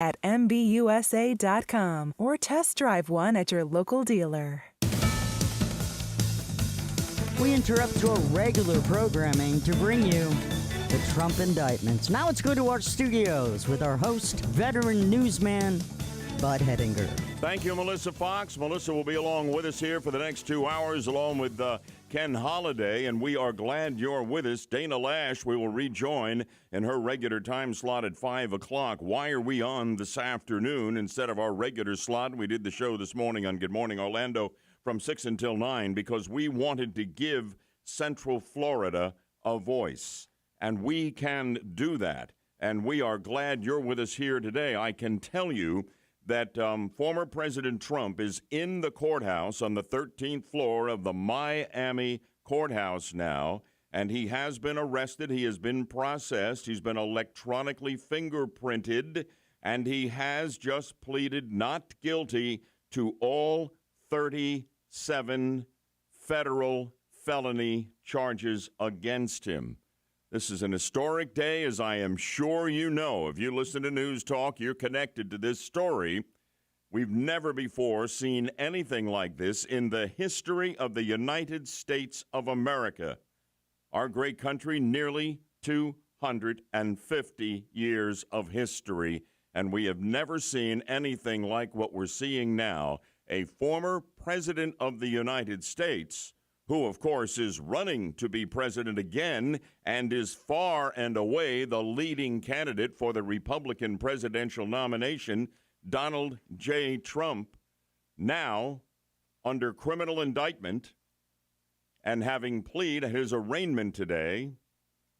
at MBUSA.com or test drive one at your local dealer. We interrupt our regular programming to bring you the Trump indictments. Now let's go to our studios with our host, veteran newsman, Bud Hedinger. Thank you, Melissa Fox. Melissa will be along with us here for the next 2 hours, along with Ken Holliday, and we are glad you're with us. Dana Lash, we will rejoin in her regular time slot at 5 o'clock. Why are we on this afternoon instead of our regular slot? We did the show this morning on Good Morning Orlando from 6 until 9 because we wanted to give Central Florida a voice, and we can do that. And we are glad you're with us here today. I can tell you that former President Trump is in the courthouse on the 13th floor of the Miami courthouse now, and he has been arrested. He has been processed. He's been electronically fingerprinted, and he has just pleaded not guilty to all 37 federal felony charges against him. This is an historic day, as I am sure you know. If you listen to News Talk, you're connected to this story. We've never before seen anything like this in the history of the United States of America. Our great country, nearly 250 years of history, and we have never seen anything like what we're seeing now. A former president of the United States, who, of course, is running to be president again and is far and away the leading candidate for the Republican presidential nomination, Donald J. Trump, now under criminal indictment and having pleaded his arraignment today,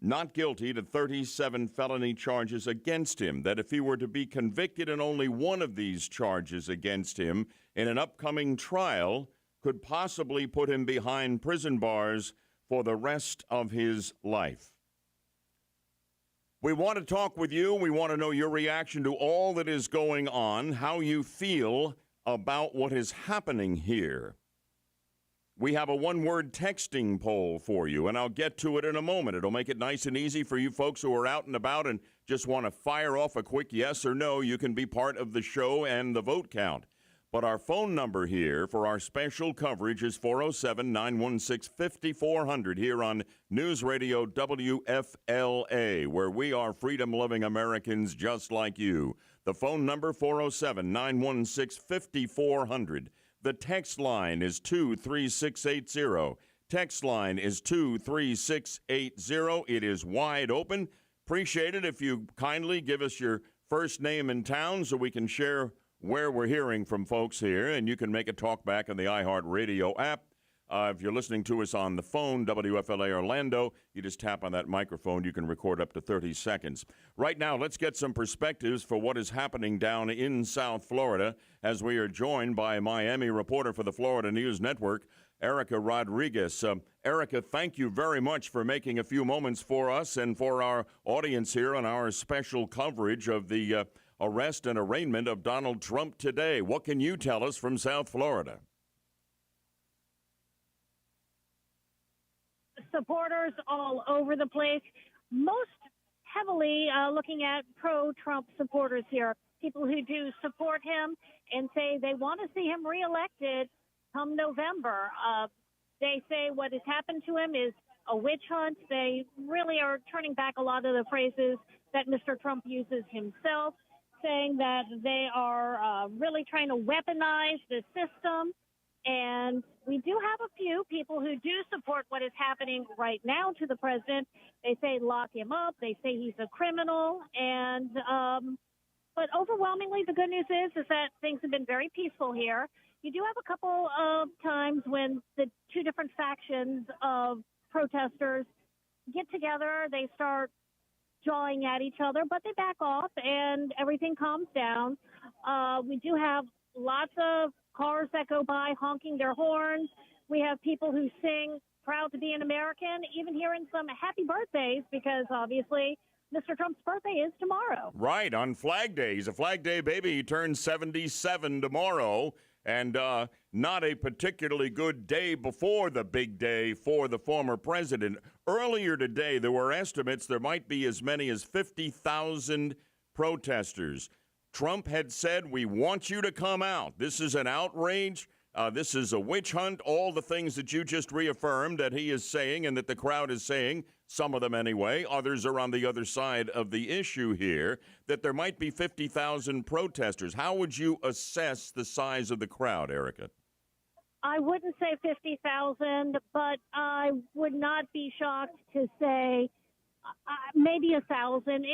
not guilty to 37 felony charges against him, that if he were to be convicted in only one of these charges against him in an upcoming trial, could possibly put him behind prison bars for the rest of his life. We want to talk with you. We want to know your reaction to all that is going on, how you feel about what is happening here. We have a one-word texting poll for you, and I'll get to it in a moment. It'll make it nice and easy for you folks who are out and about and just want to fire off a quick yes or no. You can be part of the show and the vote count. But our phone number here for our special coverage is 407-916-5400 here on News Radio WFLA, where we are freedom-loving Americans just like you. The phone number, 407-916-5400. The text line is 23680. Text line is 23680. It is wide open. Appreciate it if you kindly give us your first name and town so we can share where we're hearing from folks here, and you can make a talk back on the iHeartRadio app. If you're listening to us on the phone, WFLA Orlando, you just tap on that microphone. You can record up to 30 seconds. Right now, let's get some perspectives for what is happening down in South Florida as we are joined by Miami reporter for the Florida News Network, Erica Rodriguez. Erica, thank you very much for making a few moments for us and for our audience here on our special coverage of the arrest and arraignment of Donald Trump today. What can you tell us from South Florida? Supporters all over the place, most heavily looking at pro-Trump supporters here, people who do support him and say they want to see him reelected come November. They say what has happened to him is a witch hunt. They really are turning back a lot of the phrases that Mr. Trump uses himself, saying that they are really trying to weaponize the system. And we do have a few people who do support what is happening right now to the president. They say lock him up. They say he's a criminal. And but overwhelmingly, the good news is that things have been very peaceful here. You do have a couple of times when the two different factions of protesters get together. They start jawing at each other, but they back off and everything calms down. We do have lots of cars that go by honking their horns. We have people who sing proud to be an American, even hearing some happy birthdays because obviously Mr. Trump's birthday is tomorrow. Right, on Flag Day. He's a Flag Day baby. He turns 77 tomorrow, and not a particularly good day before the big day for the former president. Earlier today, there were estimates there might be as many as 50,000 protesters. Trump had said, we want you to come out. This is an outrage. This is a witch hunt. All the things that you just reaffirmed that he is saying and that the crowd is saying, some of them anyway, others are on the other side of the issue here, that there might be 50,000 protesters. How would you assess the size of the crowd, Erica? I wouldn't say 50,000, but I would not be shocked to say maybe 1,000.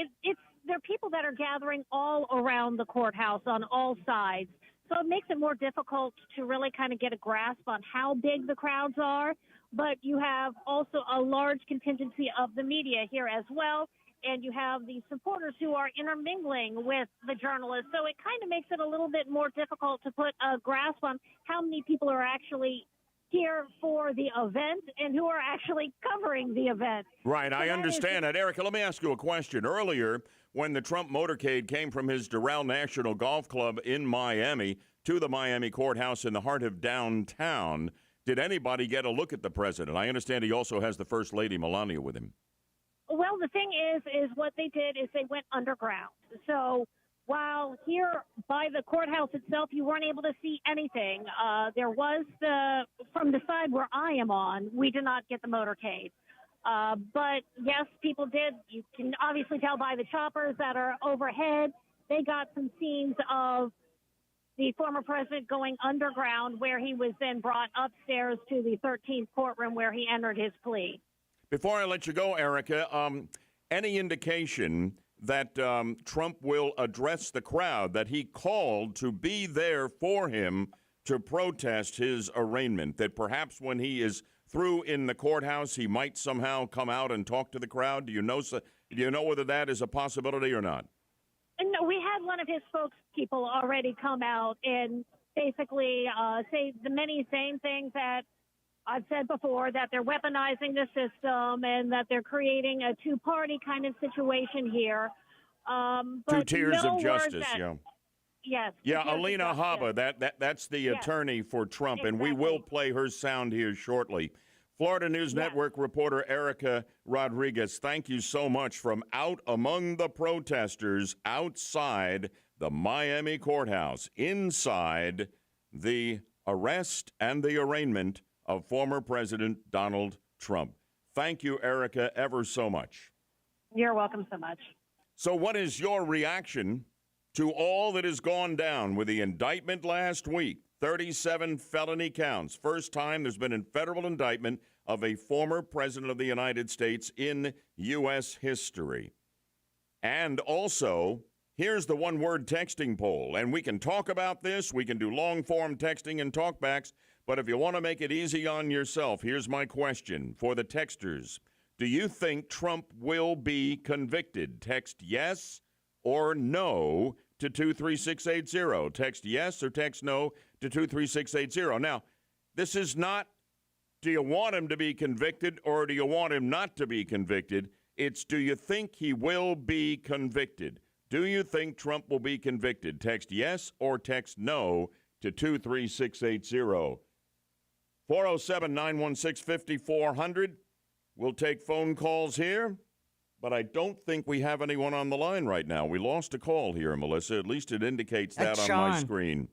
There are people that are gathering all around the courthouse on all sides. So it makes it more difficult to really kind of get a grasp on how big the crowds are. But you have also a large contingency of the media here as well. And you have the supporters who are intermingling with the journalists. So it kind of makes it a little bit more difficult to put a grasp on how many people are actually here for the event and who are actually covering the event. Right, so I understand that. Erica, let me ask you a question. Earlier, when the Trump motorcade came from his Doral National Golf Club in Miami to the Miami courthouse in the heart of downtown, did anybody get a look at the president? I understand he also has the First Lady, Melania, with him. Well, the thing is what they did is they went underground. So while here by the courthouse itself, you weren't able to see anything, there was from the side where I am on, we did not get the motorcade. But yes, people did. You can obviously tell by the choppers that are overhead. They got some scenes of the former president going underground where he was then brought upstairs to the 13th courtroom where he entered his plea. Before I let you go, Erica, any indication that Trump will address the crowd, that he called to be there for him to protest his arraignment, that perhaps when he is through in the courthouse, he might somehow come out and talk to the crowd? Do you know whether that is a possibility or not? No, we had one of his spokespeople already come out and basically say the many same things that I've said before, that they're weaponizing the system and that they're creating a two-party kind of situation here. Two tiers of justice, yeah. Yes. Yeah, Alina Habba, that's the attorney for Trump, exactly. And we will play her sound here shortly. Florida News Network reporter Erica Rodriguez, thank you so much from out among the protesters outside the Miami courthouse, inside the arrest and the arraignment of former President Donald Trump. Thank you, Erica, ever so much. You're welcome so much. So what is your reaction to all that has gone down with the indictment last week? 37 felony counts. First time there's been a federal indictment of a former president of the United States in U.S. history. And also, here's the one-word texting poll. And we can talk about this. We can do long-form texting and talkbacks. But if you want to make it easy on yourself, here's my question for the texters. Do you think Trump will be convicted? Text yes or no to 23680. Text yes or text no to 23680. Now, this is not, do you want him to be convicted or do you want him not to be convicted? It's, do you think he will be convicted? Do you think Trump will be convicted? Text yes or text no to 23680. 407-916-5400. We'll take phone calls here, but I don't think we have anyone on the line right now. We lost a call here, Melissa. At least it indicates that on my screen.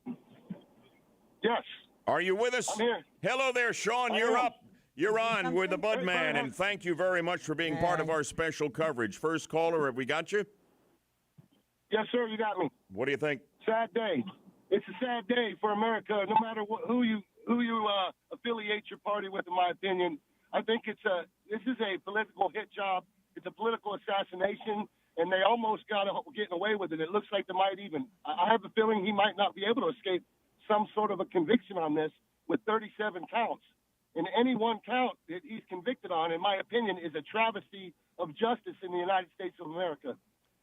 Yes. Are you with us? I'm here. Hello there, Sean. You're up. You're on with the Bud Man, and thank you very much for being part of our special coverage. First caller, have we got you? Yes, sir, you got me. What do you think? Sad day. It's a sad day for America, no matter who you affiliate your party with, in my opinion. I think this is a political hit job. It's a political assassination, and they almost got getting away with it. It looks like they might even. I have a feeling he might not be able to escape some sort of a conviction on this with 37 counts. And any one count that he's convicted on, in my opinion, is a travesty of justice in the United States of America.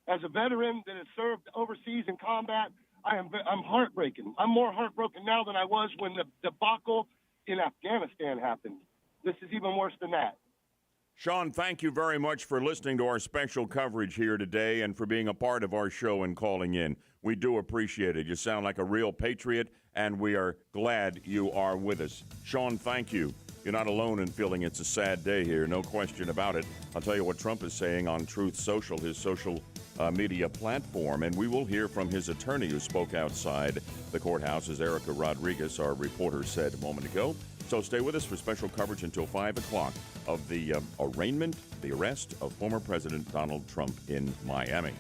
As a veteran that has served overseas in combat, I'm heartbroken. I'm more heartbroken now than I was when the debacle in Afghanistan happened. This is even worse than that. Sean, thank you very much for listening to our special coverage here today and for being a part of our show and calling in. We do appreciate it. You sound like a real patriot, and we are glad you are with us. Sean, thank you. You're not alone in feeling it's a sad day here, no question about it. I'll tell you what Trump is saying on Truth Social, his social media platform, and we will hear from his attorney who spoke outside the courthouse, as Erica Rodriguez, our reporter, said a moment ago. So stay with us for special coverage until 5 o'clock of the the arrest of former President Donald Trump in Miami.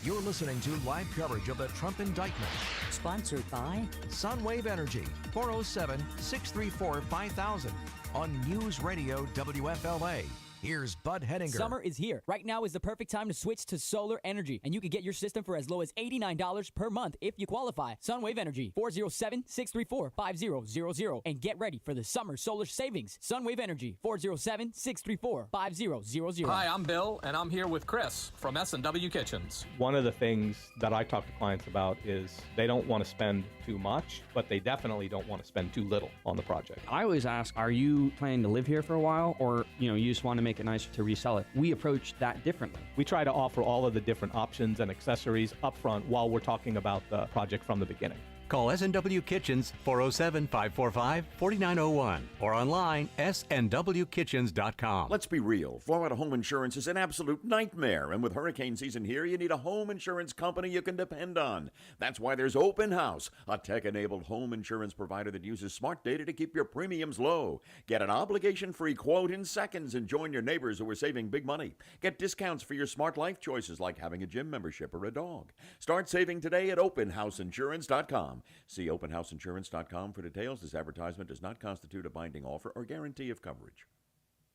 You're listening to live coverage of the Trump indictment. Sponsored by Sunwave Energy, 407-634-5000 on News Radio WFLA. Here's Bud Hedinger. Summer is here. Right now is the perfect time to switch to solar energy, and you can get your system for as low as $89 per month if you qualify. Sunwave Energy, 407-634-5000, and get ready for the summer solar savings. Sunwave Energy, 407-634-5000. Hi, I'm Bill, and I'm here with Chris from S&W Kitchens. One of the things that I talk to clients about is they don't want to spend too much, but they definitely don't want to spend too little on the project. I always ask, are you planning to live here for a while, or you just want to make it nicer to resell it? We approach that differently. We try to offer all of the different options and accessories up front while we're talking about the project from the beginning. Call S&W Kitchens 407-545-4901 or online snwkitchens.com. Let's be real. Florida home insurance is an absolute nightmare, and with hurricane season here, you need a home insurance company you can depend on. That's why there's Open House, a tech-enabled home insurance provider that uses smart data to keep your premiums low. Get an obligation-free quote in seconds and join your neighbors who are saving big money. Get discounts for your smart life choices like having a gym membership or a dog. Start saving today at openhouseinsurance.com. See openhouseinsurance.com for details. This advertisement does not constitute a binding offer or guarantee of coverage.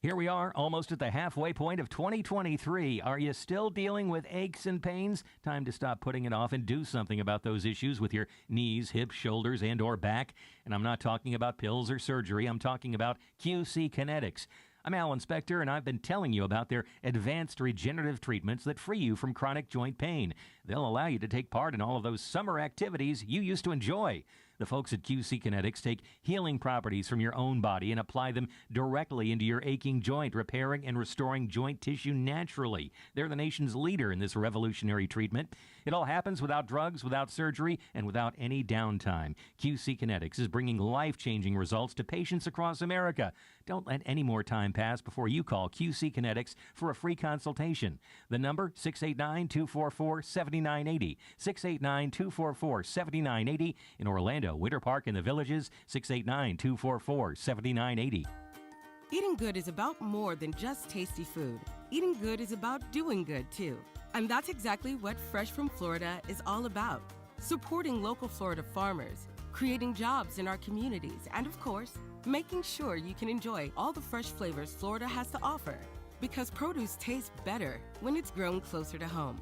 Here we are, almost at the halfway point of 2023. Are you still dealing with aches and pains? Time to stop putting it off and do something about those issues with your knees, hips, shoulders, and or back. And I'm not talking about pills or surgery. I'm talking about QC Kinetics. I'm Alan Spector, and I've been telling you about their advanced regenerative treatments that free you from chronic joint pain. They'll allow you to take part in all of those summer activities you used to enjoy. The folks at QC Kinetics take healing properties from your own body and apply them directly into your aching joint, repairing and restoring joint tissue naturally. They're the nation's leader in this revolutionary treatment. It all happens without drugs, without surgery, and without any downtime. QC Kinetics is bringing life-changing results to patients across America. Don't let any more time pass before you call QC Kinetics for a free consultation. The number, 689-244-7980. 689-244-7980 in Orlando, Winter Park, in the Villages, 689-244-7980. Eating good is about more than just tasty food. Eating good is about doing good, too. And that's exactly what Fresh from Florida is all about. Supporting local Florida farmers, creating jobs in our communities, and of course, making sure you can enjoy all the fresh flavors Florida has to offer. Because produce tastes better when it's grown closer to home.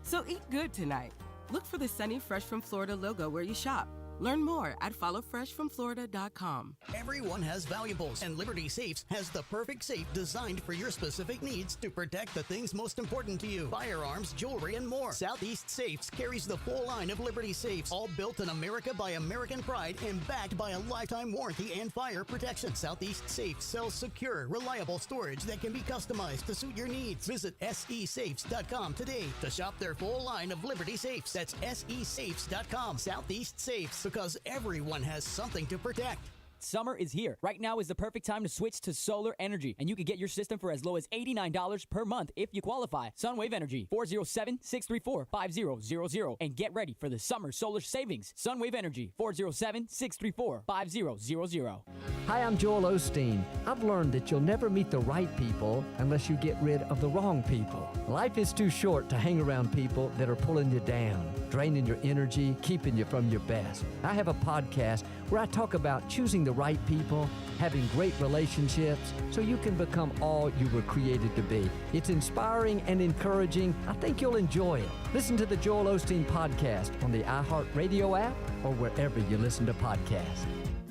So eat good tonight. Look for the Sunny Fresh from Florida logo where you shop. Learn more at followfreshfromflorida.com. Everyone has valuables, and Liberty Safes has the perfect safe designed for your specific needs to protect the things most important to you. Firearms, jewelry, and more. Southeast Safes carries the full line of Liberty Safes, all built in America by American pride and backed by a lifetime warranty and fire protection. Southeast Safes sells secure, reliable storage that can be customized to suit your needs. Visit SESafes.com today to shop their full line of Liberty Safes. That's SESafes.com. Southeast Safes, because everyone has something to protect. Summer is here. Right now is the perfect time to switch to solar energy, and you can get your system for as low as $89 per month if you qualify. Sunwave Energy, 407-634-5000, and get ready for the summer solar savings. Sunwave Energy, 407-634-5000. Hi, I'm Joel Osteen. I've learned that you'll never meet the right people unless you get rid of the wrong people. Life is too short to hang around people that are pulling you down, draining your energy, keeping you from your best. I have a podcast where I talk about choosing the right people, having great relationships, so you can become all you were created to be. It's inspiring and encouraging. I think you'll enjoy it. Listen to the Joel Osteen Podcast on the iHeartRadio app or wherever you listen to podcasts.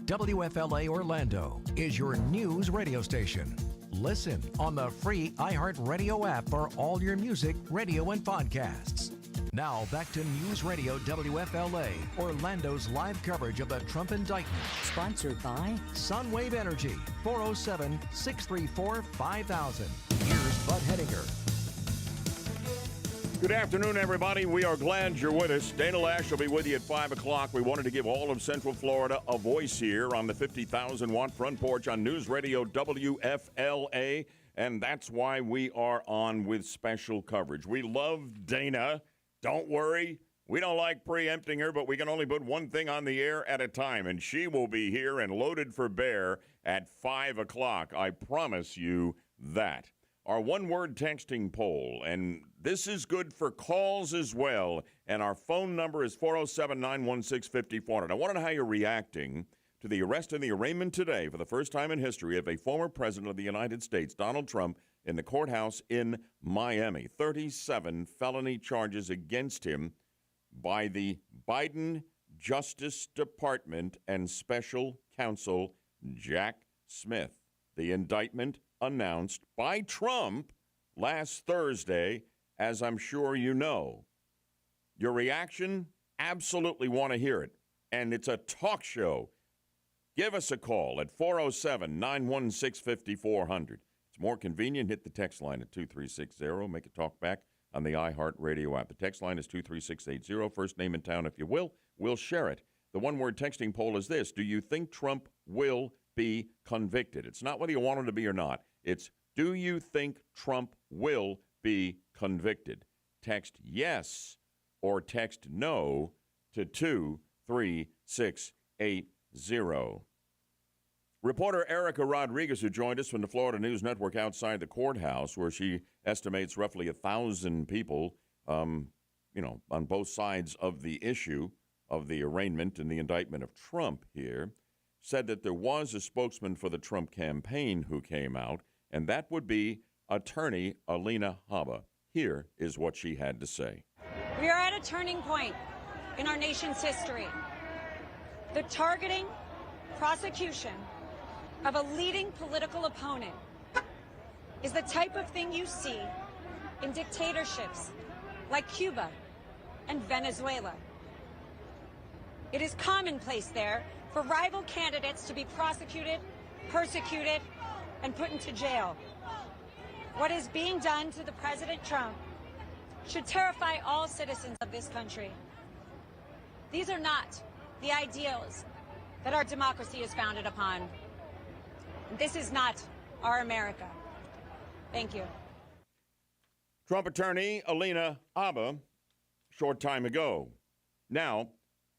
WFLA Orlando is your news radio station. Listen on the free iHeartRadio app for all your music, radio, and podcasts. Now back to News Radio WFLA, Orlando's live coverage of the Trump indictment. Sponsored by Sunwave Energy, 407-634-5000. Here's Bud Hedinger. Good afternoon, everybody. We are glad you're with us. Dana Lash will be with you at 5 o'clock. We wanted to give all of Central Florida a voice here on the 50,000-watt front porch on News Radio WFLA, and that's why we are on with special coverage. We love Dana. Don't worry. We don't like preempting her, but we can only put one thing on the air at a time, and she will be here and loaded for bear at 5 o'clock. I promise you that. Our one-word texting poll, and this is good for calls as well, and our phone number is 407-916-5400. I want to know how you're reacting to the arrest and the arraignment today for the first time in history of a former president of the United States, Donald Trump, in the courthouse in Miami. 37 felony charges against him by the Biden Justice Department and Special Counsel Jack Smith. The indictment announced by Trump last Thursday, as I'm sure you know. Your reaction? Absolutely want to hear it. And it's a talk show. Give us a call at 407-916-5400. It's more convenient. Hit the text line at 2360. Make a talk back on the iHeartRadio app. The text line is 23680. First name in town, if you will. We'll share it. The one-word texting poll is this. Do you think Trump will be convicted? It's not whether you want him to be or not. It's, do you think Trump will be convicted? Text yes or text no to 23680. Reporter Erica Rodriguez, who joined us from the Florida News Network outside the courthouse, where she estimates roughly 1,000 people, on both sides of the issue of the arraignment and the indictment of Trump here, said that there was a spokesman for the Trump campaign who came out, and that would be attorney Alina Habba. Here is what she had to say. We are at a turning point in our nation's history. The targeting, prosecution of a leading political opponent is the type of thing you see in dictatorships like Cuba and Venezuela. It is commonplace there for rival candidates to be prosecuted, persecuted, and put into jail. What is being done to the President Trump should terrify all citizens of this country. These are not the ideals that our democracy is founded upon. This is not our America. Thank you. Trump attorney Alina Habba, short time ago. Now,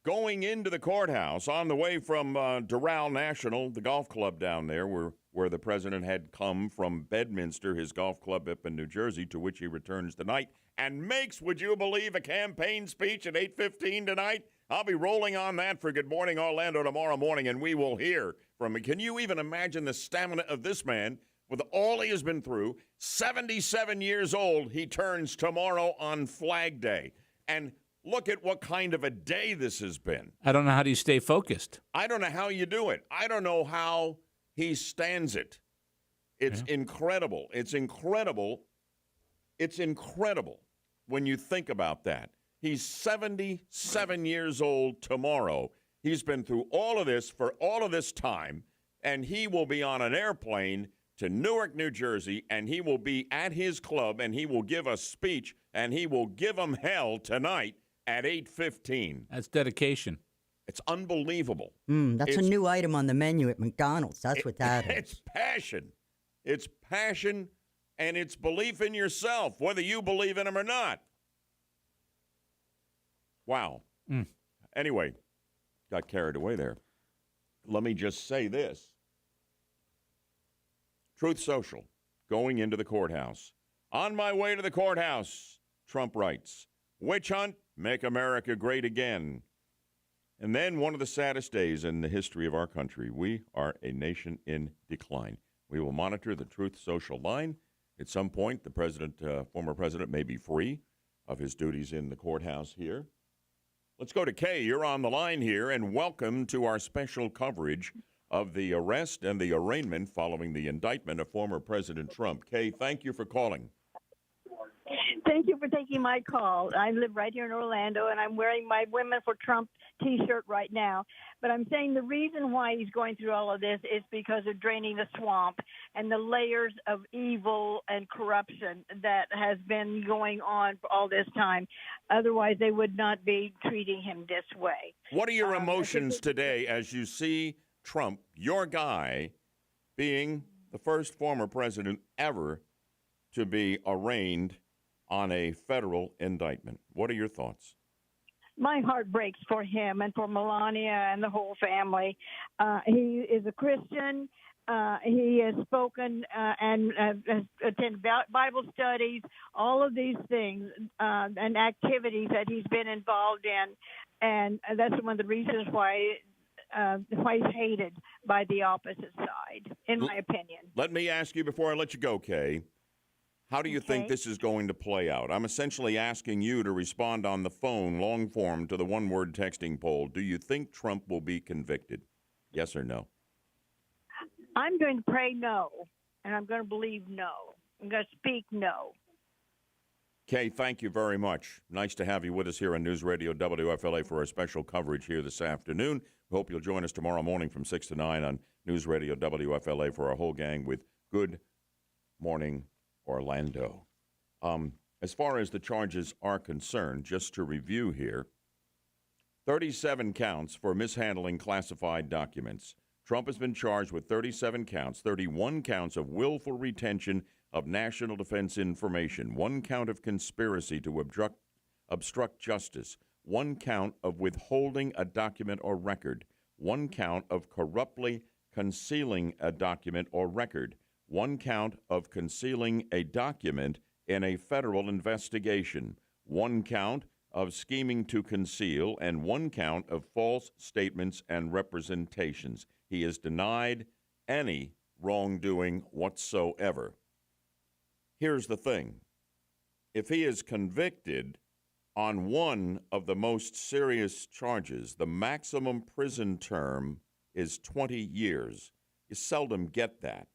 going into the courthouse on the way from Doral National, the golf club down there, where the president had come from Bedminster, his golf club up in New Jersey, to which he returns tonight, and makes, would you believe, a campaign speech at 8:15 tonight? I'll be rolling on that for Good Morning Orlando tomorrow morning, and we will hear from him. Can you even imagine the stamina of this man with all he has been through? 77 years old, he turns tomorrow on Flag Day. And look at what kind of a day this has been. I don't know how do you stay focused. I don't know how you do it. I don't know how he stands it. It's incredible. It's incredible. It's incredible when you think about that. He's 77 years old tomorrow. He's been through all of this for all of this time, and he will be on an airplane to Newark, New Jersey, and he will be at his club, and he will give a speech, and he will give them hell tonight at 8:15. That's dedication. It's unbelievable. That's a new item on the menu at McDonald's. That's what that is. It's passion. It's passion, and it's belief in yourself, whether you believe in him or not. Wow. Anyway, got carried away there. Let me just say this. Truth Social, going into the courthouse. On my way to the courthouse, Trump writes, witch hunt, make America great again. And then one of the saddest days in the history of our country. We are a nation in decline. We will monitor the Truth Social line. At some point, the former president may be free of his duties in the courthouse here. Let's go to Kay. You're on the line here, and welcome to our special coverage of the arrest and the arraignment following the indictment of former President Trump. Kay, thank you for calling. Thank you for taking my call. I live right here in Orlando, and I'm wearing my Women for Trump T-shirt right now. But I'm saying the reason why he's going through all of this is because of draining the swamp and the layers of evil and corruption that has been going on for all this time. Otherwise, they would not be treating him this way. What are your emotions today as you see Trump, your guy, being the first former president ever to be arraigned on a federal indictment? What are your thoughts? My heart breaks for him and for Melania and the whole family. He is a Christian. He has spoken and has attended Bible studies, all of these things and activities that he's been involved in. And that's one of the reasons why he's hated by the opposite side, in my opinion. Let me ask you before I let you go, Kay. How do you think this is going to play out? I'm essentially asking you to respond on the phone, long form, to the one-word texting poll. Do you think Trump will be convicted? Yes or no? I'm going to pray no, and I'm going to believe no. I'm going to speak no. Kay, thank you very much. Nice to have you with us here on News Radio WFLA for our special coverage here this afternoon. We hope you'll join us tomorrow morning from 6 to 9 on News Radio WFLA for our whole gang with Good Morning Orlando. As far as the charges are concerned, just to review here, 37 counts for mishandling classified documents. Trump has been charged with 37 counts, 31 counts of willful retention of national defense information, 1 count of conspiracy to obstruct justice, 1 count of withholding a document or record, 1 count of corruptly concealing a document or record, 1 count of concealing a document in a federal investigation, 1 count of scheming to conceal, and 1 count of false statements and representations. He is denied any wrongdoing whatsoever. Here's the thing. If he is convicted on one of the most serious charges, the maximum prison term is 20 years. You seldom get that.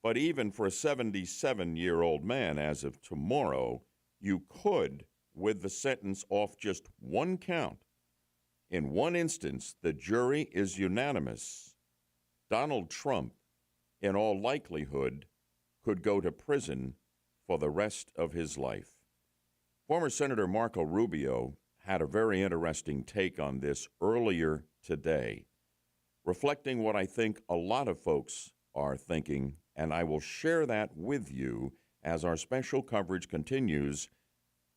But even for a 77-year-old man as of tomorrow, you could, with the sentence off just 1 count. In one instance, the jury is unanimous. Donald Trump, in all likelihood, could go to prison for the rest of his life. Former Senator Marco Rubio had a very interesting take on this earlier today, reflecting what I think a lot of folks are thinking, and I will share that with you as our special coverage continues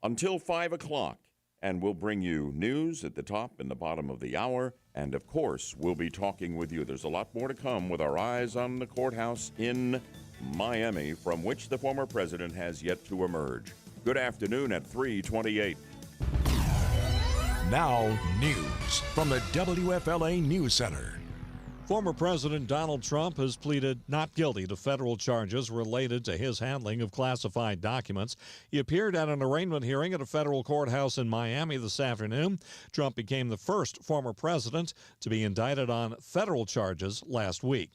until 5 o'clock. And we'll bring you news at the top and the bottom of the hour. And, of course, we'll be talking with you. There's a lot more to come with our eyes on the courthouse in Miami, from which the former president has yet to emerge. Good afternoon at 3:28. Now, news from the WFLA News Center. Former President Donald Trump has pleaded not guilty to federal charges related to his handling of classified documents. He appeared at an arraignment hearing at a federal courthouse in Miami this afternoon. Trump became the first former president to be indicted on federal charges last week.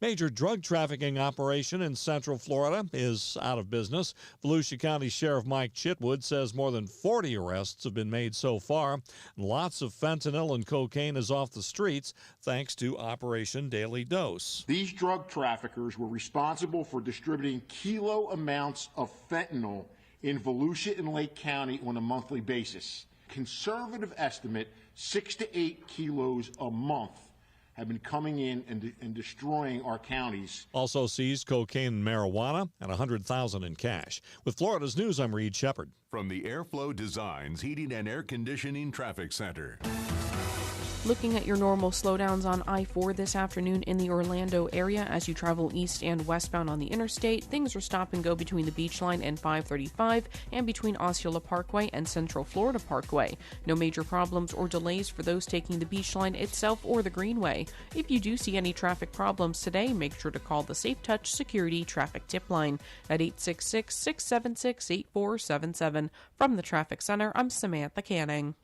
Major drug trafficking operation in Central Florida is out of business. Volusia County Sheriff Mike Chitwood says more than 40 arrests have been made so far. Lots of fentanyl and cocaine is off the streets thanks to Operation Daily Dose. These drug traffickers were responsible for distributing kilo amounts of fentanyl in Volusia and Lake County on a monthly basis. Conservative estimate, 6 to 8 kilos a month have been coming in and destroying our counties. Also seized cocaine and marijuana and $100,000 in cash. With Florida's News, I'm Reed Shepard. From the Airflow Designs Heating and Air Conditioning Traffic Center. Looking at your normal slowdowns on I-4 this afternoon in the Orlando area as you travel east and westbound on the interstate, things are stop and go between the Beach Line and 535 and between Osceola Parkway and Central Florida Parkway. No major problems or delays for those taking the Beach Line itself or the Greenway. If you do see any traffic problems today, make sure to call the Safe Touch Security Traffic Tip Line at 866-676-8477. From the Traffic Center, I'm Samantha Canning.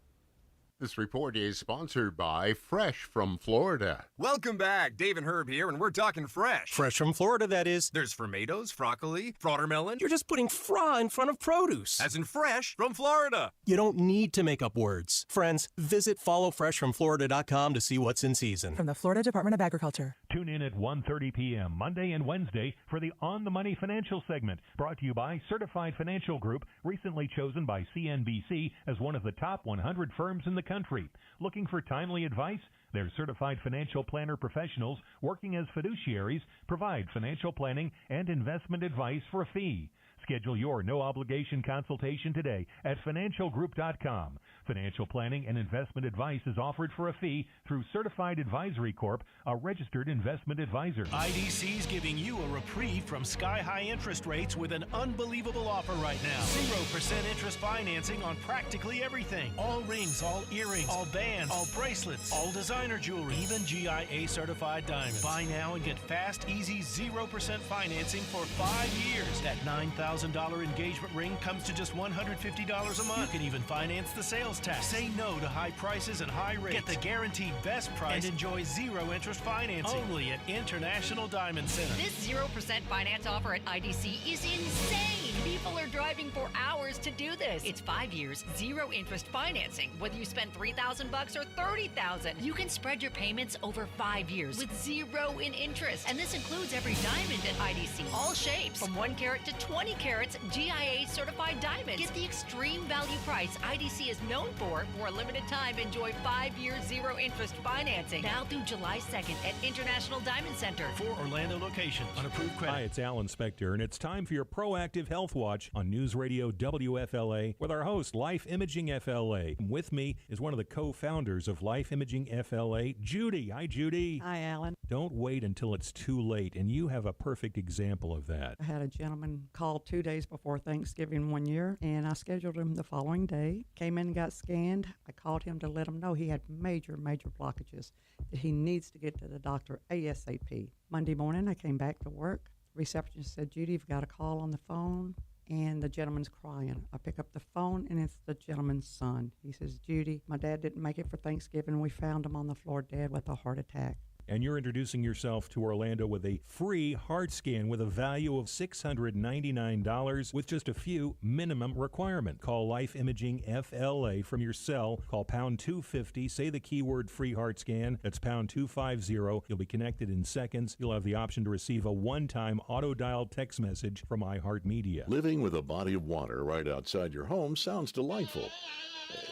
This report is sponsored by Fresh from Florida. Welcome back. Dave and Herb here, and we're talking fresh. Fresh from Florida, that is. There's tomatoes, broccoli, watermelon. You're just putting fra in front of produce. As in fresh from Florida. You don't need to make up words. Friends, visit followfreshfromflorida.com to see what's in season. From the Florida Department of Agriculture. Tune in at 1:30 p.m. Monday and Wednesday for the On the Money Financial segment, brought to you by Certified Financial Group, recently chosen by CNBC as one of the top 100 firms in the country. Looking for timely advice? Their certified financial planner professionals working as fiduciaries provide financial planning and investment advice for a fee. Schedule your no-obligation consultation today at financialgroup.com. Financial planning and investment advice is offered for a fee through Certified Advisory Corp., a registered investment advisor. IDC's giving you a reprieve from sky-high interest rates with an unbelievable offer right now. 0% interest financing on practically everything. All rings, all earrings, all bands, all bracelets, all designer jewelry, even GIA-certified diamonds. Buy now and get fast, easy 0% financing for 5 years. That $9,000 engagement ring comes to just $150 a month. You can even finance the sales tax. Say no to high prices and high rates. Get the guaranteed best price and enjoy zero interest financing. Only at International Diamond Center. This 0% finance offer at IDC is insane. People are driving for hours to do this. It's 5 years, zero interest financing. Whether you spend $3,000 or $30,000, you can spread your payments over 5 years with zero in interest. And this includes every diamond at IDC. All shapes, from 1 carat to 20 carats, GIA certified diamonds. Get the extreme value price IDC is known for a limited time. Enjoy 5 years, zero interest financing. Now through July 2nd at International Diamond Center. 4 Orlando locations. Unapproved credit. Hi, it's Alan Spector, and it's time for your Proactive Health Watch on NewsRadio WFLA with our host, Life Imaging FLA. With me is one of the co-founders of Life Imaging FLA, Judy. Hi, Judy. Hi, Alan. Don't wait until it's too late, and you have a perfect example of that. I had a gentleman call 2 days before Thanksgiving one year, and I scheduled him the following day. Came in and got scanned. I called him to let him know he had major blockages, that he needs to get to the doctor ASAP. Monday morning, I came back to work. Receptionist said, Judy, you've got a call on the phone, and the gentleman's crying. I pick up the phone, and it's the gentleman's son. He says, Judy, my dad didn't make it for Thanksgiving. We found him on the floor dead with a heart attack. And you're introducing yourself to Orlando with a free heart scan with a value of $699 with just a few minimum requirements. Call Life Imaging FLA from your cell. Call pound 250. Say the keyword free heart scan. That's pound 250. You'll be connected in seconds. You'll have the option to receive a one-time auto-dialed text message from iHeartMedia. Living with a body of water right outside your home sounds delightful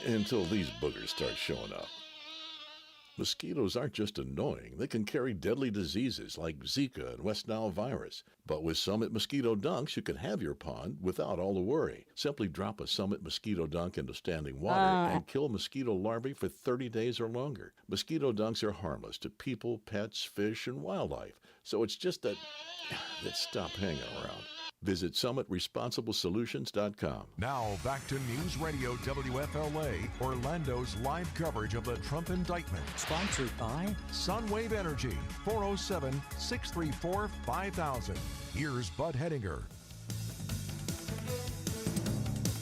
until these boogers start showing up. Mosquitoes aren't just annoying. They can carry deadly diseases like Zika and West Nile virus. But with Summit Mosquito Dunks, you can have your pond without all the worry. Simply drop a Summit Mosquito Dunk into standing water and kill mosquito larvae for 30 days or longer. Mosquito Dunks are harmless to people, pets, fish, and wildlife. So it's just that stop hanging around. Visit SummitResponsibleSolutions.com. Now back to News Radio WFLA, Orlando's live coverage of the Trump indictment. Sponsored by Sunwave Energy, 407-634-5000. Here's Bud Hedinger.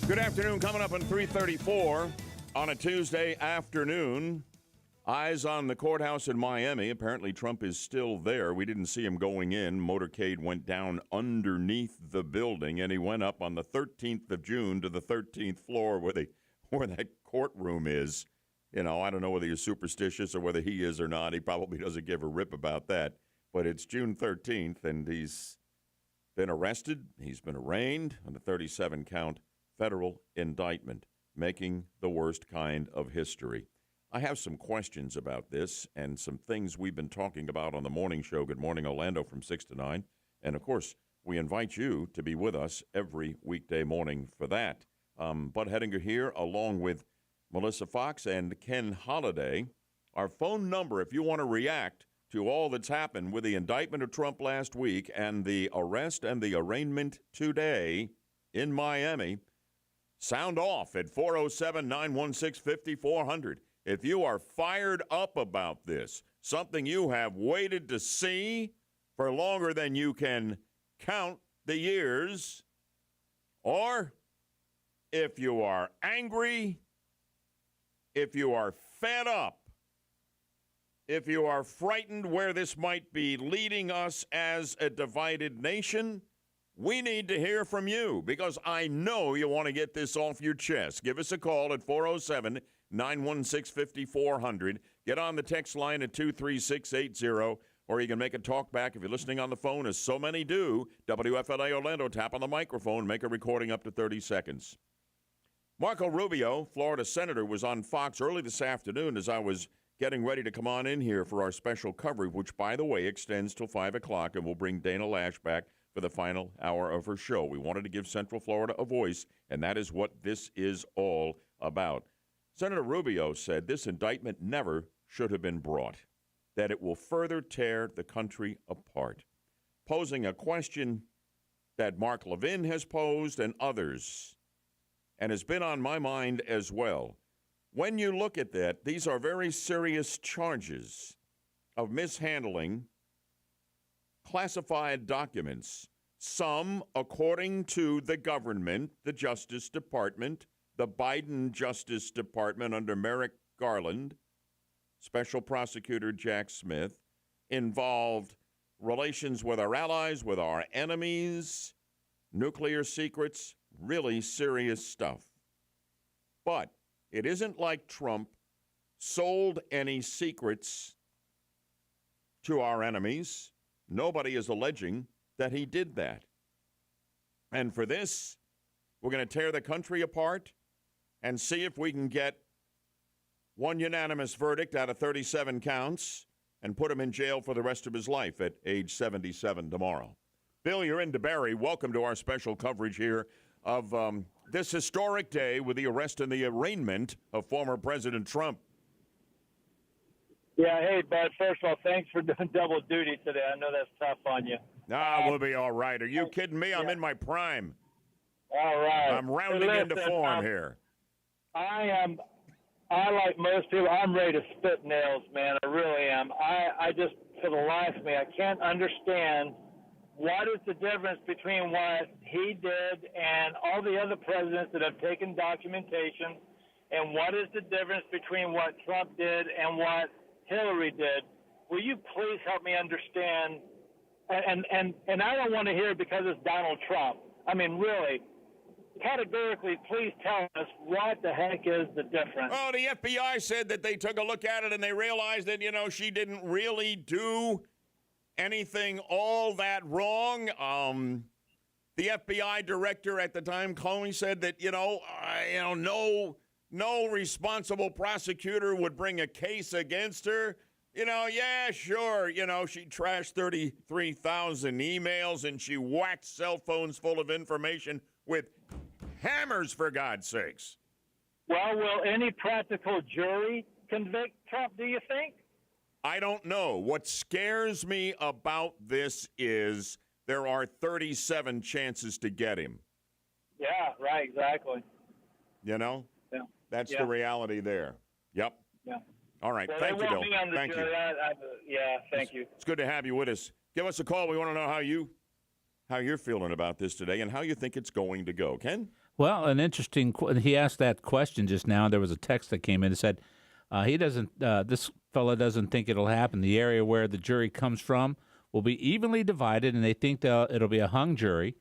Good afternoon. Coming up on 3:34 on a Tuesday afternoon. Eyes on the courthouse in Miami. Apparently Trump is still there. We didn't see him going in. Motorcade went down underneath the building, and he went up on the 13th of June to the 13th floor where that courtroom is. You know, I don't know whether you're superstitious or whether he is or not. He probably doesn't give a rip about that. But it's June 13th, and he's been arrested. He's been arraigned on a 37-count federal indictment, making the worst kind of history. I have some questions about this and some things we've been talking about on the morning show, Good Morning Orlando, from 6 to 9. And, of course, we invite you to be with us every weekday morning for that. Bud Hedinger here, along with Melissa Fox and Ken Holliday. Our phone number, if you want to react to all that's happened with the indictment of Trump last week and the arrest and the arraignment today in Miami, sound off at 407-916-5400. If you are fired up about this, something you have waited to see for longer than you can count the years, or if you are angry if you are fed up, if you are frightened where this might be leading us as a divided nation, we need to hear from you because I know you want to get this off your chest. Give us a call at 407-916-5400. Get on the text line at 23680, or you can make a talk back if you're listening on the phone, as so many do. WFLA Orlando, tap on the microphone, make a recording up to 30 seconds. Marco Rubio, Florida senator, was on Fox early this afternoon as I was getting ready to come on in here for our special coverage, which, by the way, extends till 5 o'clock, and we'll bring Dana Lash back for the final hour of her show. We wanted to give Central Florida a voice, and that is what this is all about. Senator Rubio said this indictment never should have been brought, that it will further tear the country apart, posing a question that Mark Levin has posed and others, and has been on my mind as well. When you look at that, these are very serious charges of mishandling classified documents, some according to the government, the Justice Department, the Biden Justice Department under Merrick Garland, Special Prosecutor Jack Smith, involved relations with our allies, with our enemies, nuclear secrets, really serious stuff. But it isn't like Trump sold any secrets to our enemies. Nobody is alleging that he did that. And for this, we're going to tear the country apart and see if we can get one unanimous verdict out of 37 counts and put him in jail for the rest of his life at age 77 tomorrow. Bill, you're in DeBerry. Welcome to our special coverage here of this historic day with the arrest and the arraignment of former President Trump. Yeah, hey, bud. First of all, thanks for doing double duty today. I know that's tough on you. We'll be all right. Are you kidding me? I'm in my prime. All right. I'm rounding into form here. I like most people, I'm ready to spit nails, man. I really am. I just, for the life of me, I can't understand what is the difference between what he did and all the other presidents that have taken documentation, and what is the difference between what Trump did and what Hillary did? Will you please help me understand? And I don't want to hear it because it's Donald Trump. I mean, really, categorically, please tell us what the heck is the difference. Oh, the FBI said that they took a look at it and they realized that, she didn't really do anything all that wrong. The FBI director at the time, Comey, said that, no responsible prosecutor would bring a case against her. Yeah, sure. She trashed 33,000 emails and she whacked cell phones full of information with hammers, for God's sakes. Well, will any practical jury convict Trump, do you think? I don't know. What scares me about this is there are 37 chances to get him. Yeah, right, exactly. Yeah. That's Yeah. the reality there. Yep. Yeah. All right. Well, Thank you, Bill. Thank you. Thank you. It's good to have you with us. Give us a call. We want to know how you're feeling about this today and how you think it's going to go. Ken? Well, an interesting. He asked that question just now. There was a text that came in that said he doesn't. This fella doesn't think it'll happen. The area where the jury comes from will be evenly divided, and they think it'll be a hung jury.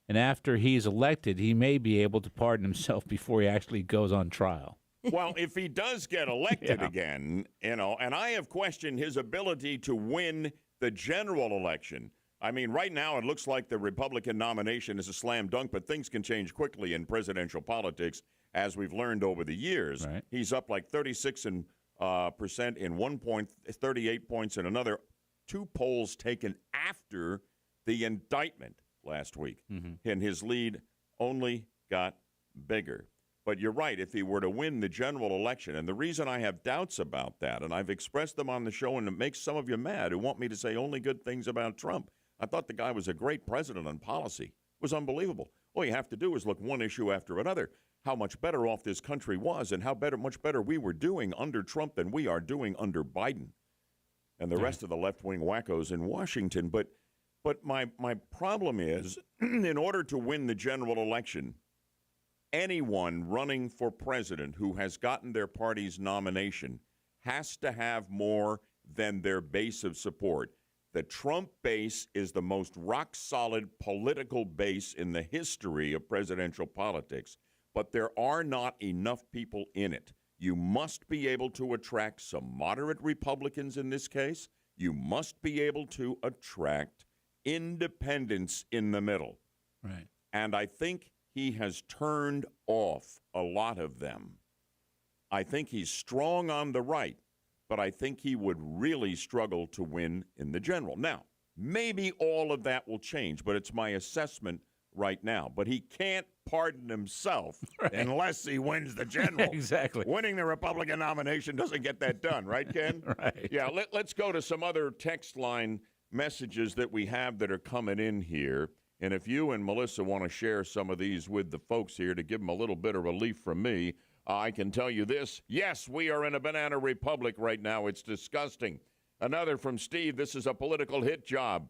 And after he's elected, he may be able to pardon himself before he actually goes on trial. Well, if he does get elected again, and I have questioned his ability to win the general election. I mean, right now it looks like the Republican nomination is a slam dunk, but things can change quickly in presidential politics, as we've learned over the years. Right. He's up like 36% in one point, 38 points in another. Two polls taken after the indictment last week, and his lead only got bigger. But you're right, if he were to win the general election, and the reason I have doubts about that, and I've expressed them on the show, and it makes some of you mad who want me to say only good things about Trump. I thought the guy was a great president on policy. It was unbelievable. All you have to do is look one issue after another, how much better off this country was and how much better we were doing under Trump than we are doing under Biden and the rest of the left-wing wackos in Washington. But my problem is, in order to win the general election, anyone running for president who has gotten their party's nomination has to have more than their base of support. The Trump base is the most rock-solid political base in the history of presidential politics, but there are not enough people in it. You must be able to attract some moderate Republicans in this case. You must be able to attract independents in the middle. Right. And I think he has turned off a lot of them. I think he's strong on the right, but I think he would really struggle to win in the general. Now, maybe all of that will change, but it's my assessment right now. But he can't pardon himself unless he wins the general. Exactly. Winning the Republican nomination doesn't get that done, right, Ken? Right. Yeah, let's go to some other text line messages that we have that are coming in here. And if you and Melissa want to share some of these with the folks here to give them a little bit of relief from me, I can tell you this. Yes, we are in a banana republic right now. It's disgusting. Another from Steve. This is a political hit job.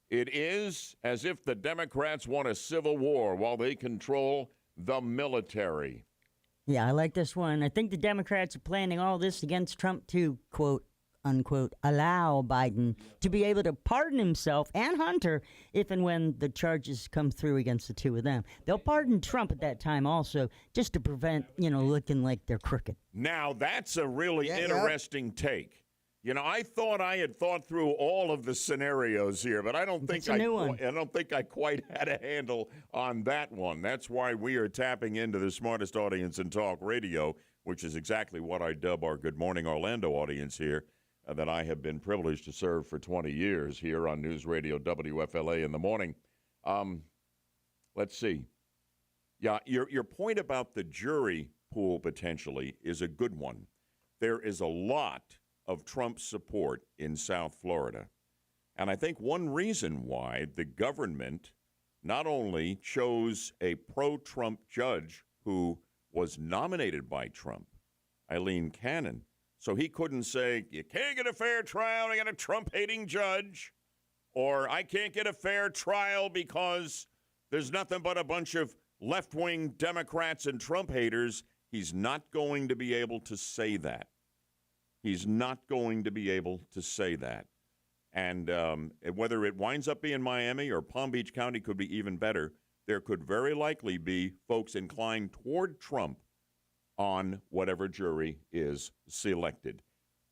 It is as if the Democrats want a civil war while they control the military. Yeah, I like this one. I think the Democrats are planning all this against Trump to, quote, unquote, allow Biden to be able to pardon himself and Hunter if and when the charges come through against the two of them. They'll pardon Trump at that time also, just to prevent, looking like they're crooked. Now, that's a really interesting take. I thought I had thought through all of the scenarios here, but I don't think I quite had a handle on that one. That's why we are tapping into the smartest audience in talk radio, which is exactly what I dub our Good Morning Orlando audience here, that I have been privileged to serve for 20 years here on News Radio WFLA in the morning. Let's see. Yeah, your point about the jury pool potentially is a good one. There is a lot of Trump support in South Florida. And I think one reason why the government not only chose a pro-Trump judge who was nominated by Trump, Eileen Cannon, so he couldn't say, you can't get a fair trial, I got a Trump-hating judge, or I can't get a fair trial because there's nothing but a bunch of left-wing Democrats and Trump haters. He's not going to be able to say that. He's not going to be able to say that. And whether it winds up being Miami or Palm Beach County could be even better, there could very likely be folks inclined toward Trump on whatever jury is selected.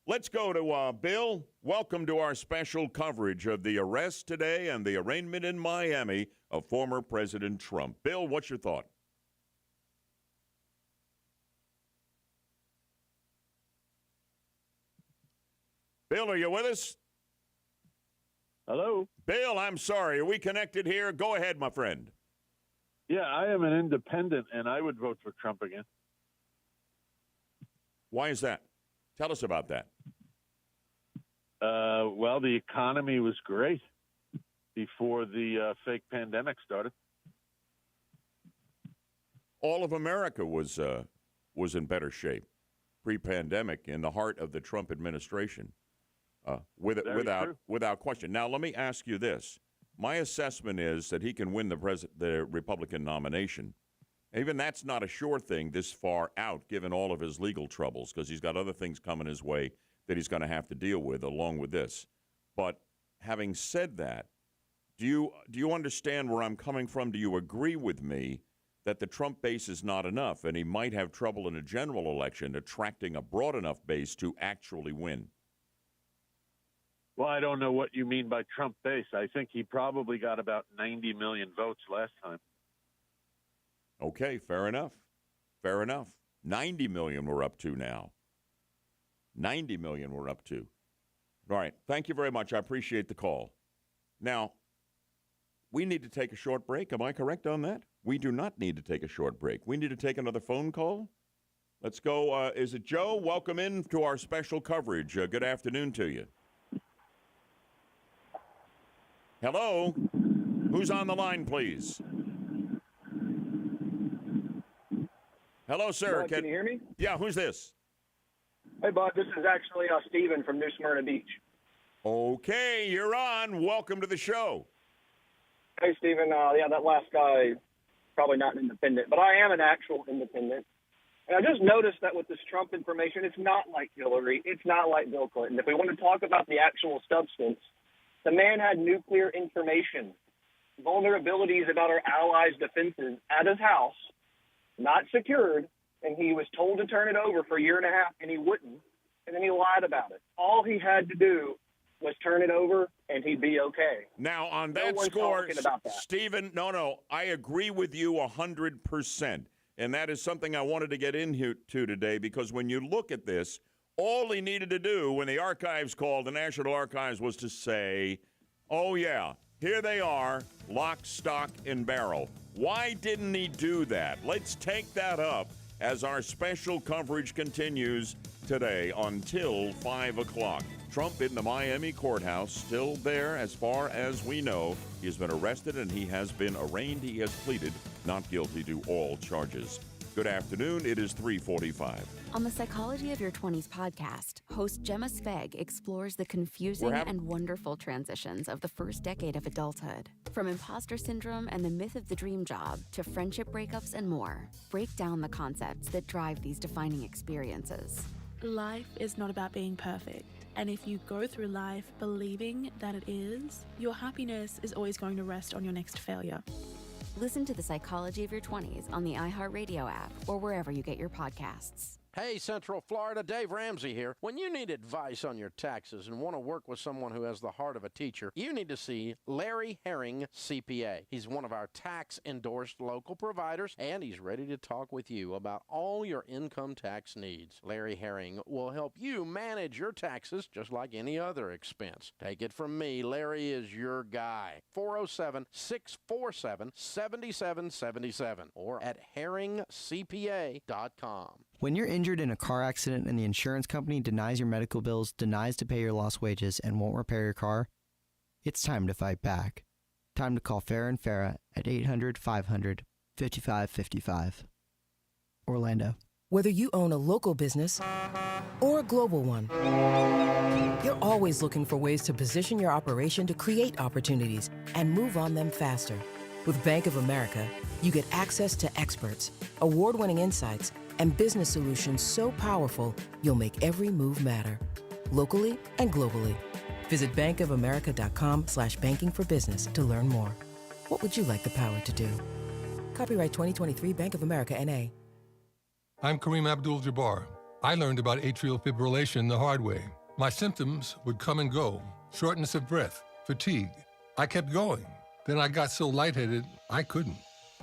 Let's go to Bill. Welcome to our special coverage of the arrest today and the arraignment in Miami of former President Trump. Bill, what's your thought? Bill, are you with us? Hello? Bill, I'm sorry. Are we connected here? Go ahead, my friend. Yeah, I am an independent, and I would vote for Trump again. Why is that? Tell us about that. Well, the economy was great before the fake pandemic started. All of America was in better shape pre-pandemic in the heart of the Trump administration, without question. Now, let me ask you this. My assessment is that he can win the Republican nomination. Even that's not a sure thing this far out, given all of his legal troubles, because he's got other things coming his way that he's going to have to deal with along with this. But having said that, do you understand where I'm coming from? Do you agree with me that the Trump base is not enough, and he might have trouble in a general election attracting a broad enough base to actually win? Well, I don't know what you mean by Trump base. I think he probably got about 90 million votes last time. Okay, fair enough. Fair enough. 90 million we're up to now. 90 million we're up to. All right. Thank you very much. I appreciate the call. Now, we need to take a short break. Am I correct on that? We do not need to take a short break. We need to take another phone call. Let's go. Is it Joe? Welcome in to our special coverage. Good afternoon to you. Hello? Who's on the line, please? Hello, sir. Can you hear me? Yeah, who's this? Hey, Bud, this is actually Steven from New Smyrna Beach. Okay, you're on. Welcome to the show. Hey, Steven. Yeah, that last guy probably not an independent, but I am an actual independent. And I just noticed that with this Trump information, it's not like Hillary. It's not like Bill Clinton. If we want to talk about the actual substance, the man had nuclear information, vulnerabilities about our allies' defenses at his house, not secured, and he was told to turn it over for a year and a half, and he wouldn't, and then he lied about it. All he had to do was turn it over, and he'd be okay. Now, on No that one's score, talking about that. Stephen, no, I agree with you 100%. And that is something I wanted to get into today, because when you look at this, all he needed to do when the archives called, the National Archives, was to say, oh, yeah, here they are, lock, stock, and barrel. Why didn't he do that? Let's take that up as our special coverage continues today until 5 o'clock. Trump in the Miami courthouse, still there as far as we know. He has been arrested and he has been arraigned. He has pleaded not guilty to all charges. Good afternoon. It is 3:45. On the Psychology of Your 20s podcast, host Gemma Sveg explores the confusing and wonderful transitions of the first decade of adulthood. From imposter syndrome and the myth of the dream job to friendship breakups and more. Break down the concepts that drive these defining experiences. Life is not about being perfect. And if you go through life believing that it is, your happiness is always going to rest on your next failure. Listen to the Psychology of Your 20s on the iHeartRadio app or wherever you get your podcasts. Hey, Central Florida, Dave Ramsey here. When you need advice on your taxes and want to work with someone who has the heart of a teacher, you need to see Larry Herring, CPA. He's one of our tax-endorsed local providers, and he's ready to talk with you about all your income tax needs. Larry Herring will help you manage your taxes just like any other expense. Take it from me, Larry is your guy. 407-647-7777 or at herringcpa.com. When you're injured in a car accident and the insurance company denies your medical bills, denies to pay your lost wages, and won't repair your car, it's time to fight back. Time to call Farah and Farah at 800-500-5555. Orlando. Whether you own a local business or a global one, you're always looking for ways to position your operation to create opportunities and move on them faster. With Bank of America, you get access to experts, award-winning insights, and business solutions so powerful, you'll make every move matter, locally and globally. Visit bankofamerica.com/banking for business to learn more. What would you like the power to do? Copyright 2023 Bank of America, N.A. I'm Kareem Abdul-Jabbar. I learned about atrial fibrillation the hard way. My symptoms would come and go, shortness of breath, fatigue. I kept going. Then I got so lightheaded, I couldn't.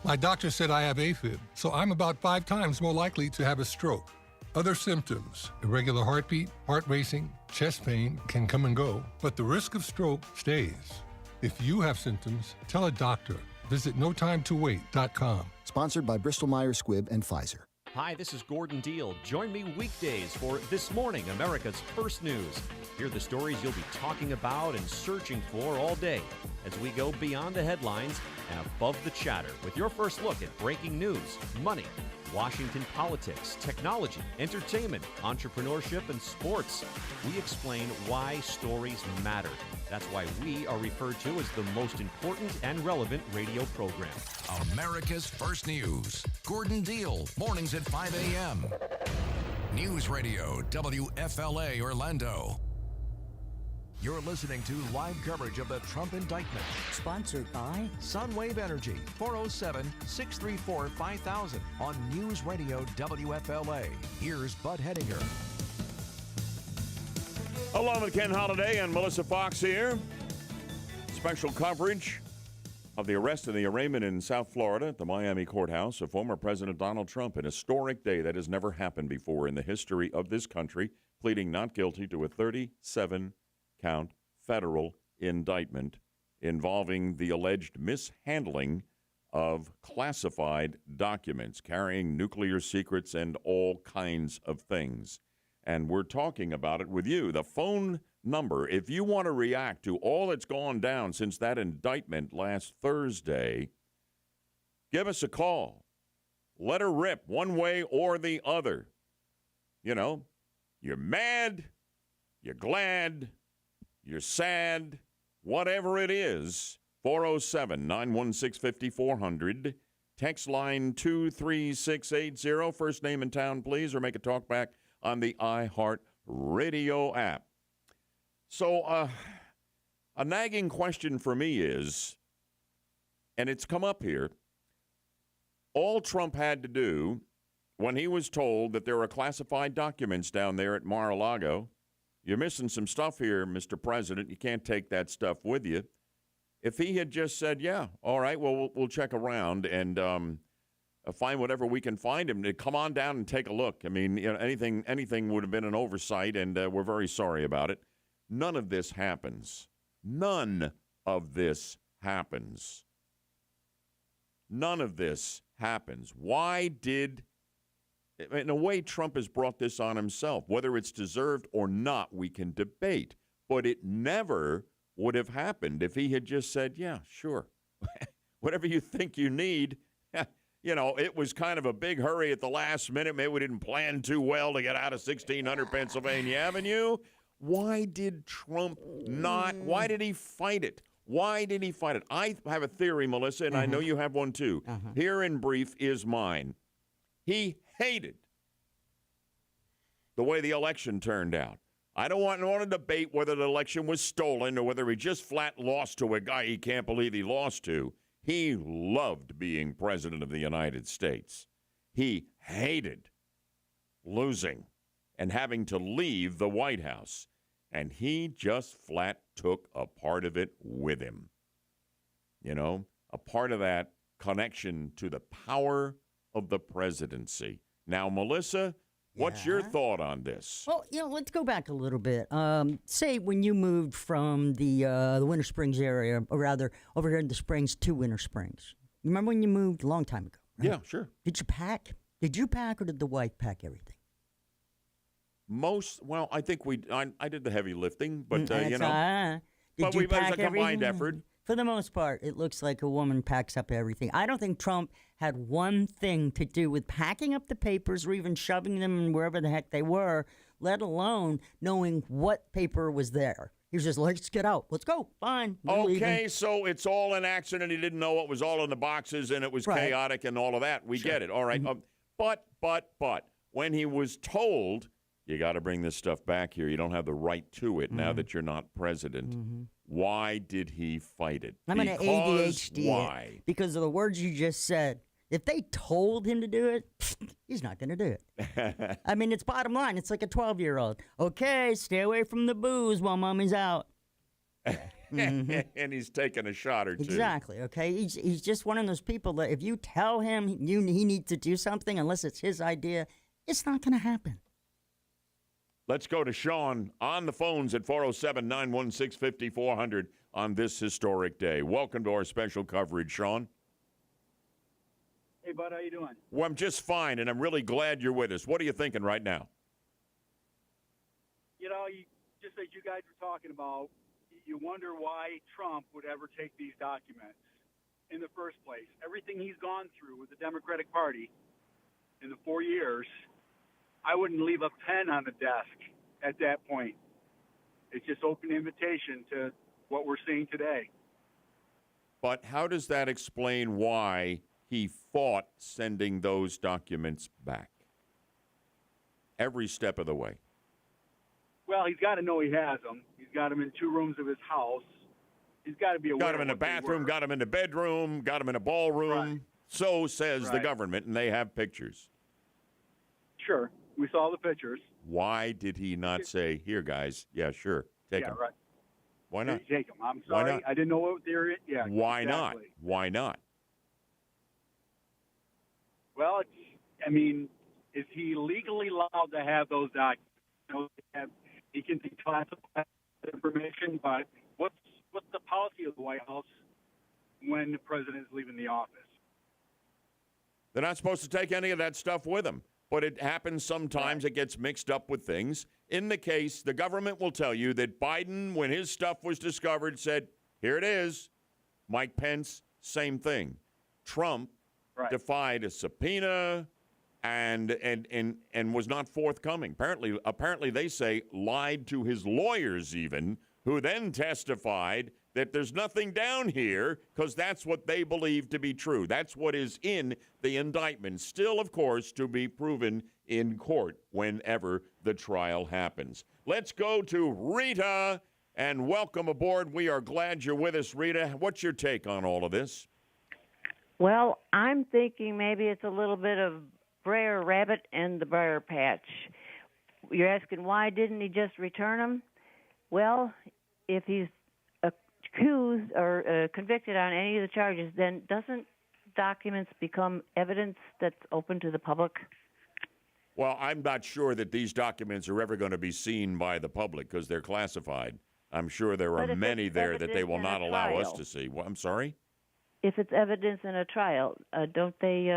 My doctor said I have AFib, so I'm about 5 times more likely to have a stroke. Other symptoms, irregular heartbeat, heart racing, chest pain can come and go, but the risk of stroke stays. If you have symptoms, tell a doctor. Visit notimetowait.com. Sponsored by Bristol-Myers Squibb and Pfizer. Hi, this is Gordon Deal. Join me weekdays for This Morning, America's First News. Hear the stories you'll be talking about and searching for all day as we go beyond the headlines and above the chatter with your first look at breaking news, money, Washington politics, technology, entertainment, entrepreneurship, and sports. We explain why stories matter. That's why we are referred to as the most important and relevant radio program. America's First News. Gordon Deal, mornings at 5 a.m. News Radio, WFLA Orlando. You're listening to live coverage of the Trump indictment. Sponsored by Sunwave Energy, 407-634-5000 on News Radio WFLA. Here's Bud Hedinger. Along with Ken Holiday and Melissa Fox here. Special coverage of the arrest and the arraignment in South Florida at the Miami courthouse of former President Donald Trump. An historic day that has never happened before in the history of this country, pleading not guilty to a 37-count federal indictment involving the alleged mishandling of classified documents, carrying nuclear secrets and all kinds of things. And we're talking about it with you. The phone number, if you want to react to all that's gone down since that indictment last Thursday, give us a call. Let her rip one way or the other. You know, you're mad, you're glad, you're sad, whatever it is. 407-916-5400, Text line 23680. First name in town, please, or make a talk back on the iHeart Radio app. So a nagging question for me is, and it's come up here, all Trump had to do when he was told that there were classified documents down there at Mar-a-Lago, you're missing some stuff here, Mr. President. You can't take that stuff with you. If he had just said, yeah, all right, well, we'll check around and find whatever we can find him. Come on down and take a look. I mean, you know, anything would have been an oversight, and we're very sorry about it. None of this happens. None of this happens. None of this happens. Why did, in a way, Trump has brought this on himself. Whether it's deserved or not, we can debate. But it never would have happened if he had just said, yeah, sure. Whatever you think you need. You know, it was kind of a big hurry at the last minute. Maybe we didn't plan too well to get out of 1600 Pennsylvania Avenue. Why did Trump not? Why did he fight it? Why did he fight it? I have a theory, Melissa, and I know you have one too. Here in brief is mine. He hated the way the election turned out. I don't want to debate whether the election was stolen or whether he just flat lost to a guy he can't believe he lost to. He loved being president of the United States. He hated losing and having to leave the White House. And he just flat took a part of it with him. You know, a part of that connection to the power of the presidency. Now, Melissa, what's your thought on this? Well, you know, let's go back a little bit. Say when you moved from the Winter Springs area, or rather over here in the Springs to Winter Springs. You remember when you moved a long time ago? Right? Yeah, sure. Did you pack? Did you pack, or did the wife pack everything? Well, I think I did the heavy lifting, but, Did but you it was pack a combined everything? effort. For the most part, it looks like a woman packs up everything. I don't think Trump had one thing to do with packing up the papers or even shoving them wherever the heck they were, let alone knowing what paper was there. He was just like, let's get out. Let's go. Fine. Okay, so it's all an accident. He didn't know what was all in the boxes, and it was chaotic and all of that. We get it. All right. But when he was told, you got to bring this stuff back here. You don't have the right to it now that you're not president. Why did he fight it? I'm going to ADHD why? it because of the words you just said. If they told him to do it, he's not going to do it. I mean, it's bottom line. It's like a 12-year-old. Okay, stay away from the booze while mommy's out. And he's taking a shot or two. Exactly, okay? He's just one of those people that if you tell him he needs to do something, unless it's his idea, it's not going to happen. Let's go to Sean on the phones at 407-916-5400 on this historic day. Welcome to our special coverage, Sean. Hey, bud, how you doing? Well, I'm just fine, and I'm really glad you're with us. What are you thinking right now? You know, just as you guys were talking about, you wonder why Trump would ever take these documents in the first place. Everything he's gone through with the Democratic Party in the 4 years, I wouldn't leave a pen on the desk at that point. It's just open invitation to what we're seeing today. But how does that explain why he fought sending those documents back every step of the way? Well, he's got to know he has them. He's got them in 2 rooms of his house. He's got to be aware. Got him in the bathroom, got him in the bedroom, got him in a ballroom. Right. So says the government, and they have pictures. Sure. We saw the pictures. Why did he not say, here, guys, yeah, sure, take them? Right. Why not? Take them. I'm sorry. Why not? I didn't know what they were. Yeah. Why exactly. not? Why not? Well, is he legally allowed to have those documents? He can declassify information, but what's the policy of the White House when the president is leaving the office? They're not supposed to take any of that stuff with them. But it happens sometimes. It gets mixed up with things. In the case, the government will tell you that Biden, when his stuff was discovered, said, here it is. Mike Pence, same thing. Trump defied a subpoena and was not forthcoming. Apparently, they say lied to his lawyers even who then testified that there's nothing down here because that's what they believe to be true. That's what is in the indictment. Still, of course, to be proven in court whenever the trial happens. Let's go to Rita and welcome aboard. We are glad you're with us, Rita. What's your take on all of this? Well, I'm thinking maybe it's a little bit of Brer Rabbit and the Briar Patch. You're asking why didn't he just return them? Well, if he's accused or convicted on any of the charges, then doesn't documents become evidence that's open to the public? Well, I'm not sure that these documents are ever going to be seen by the public because they're classified. I'm sure there are many there that they will not allow us to see. Well, I'm sorry? If it's evidence in a trial, don't they?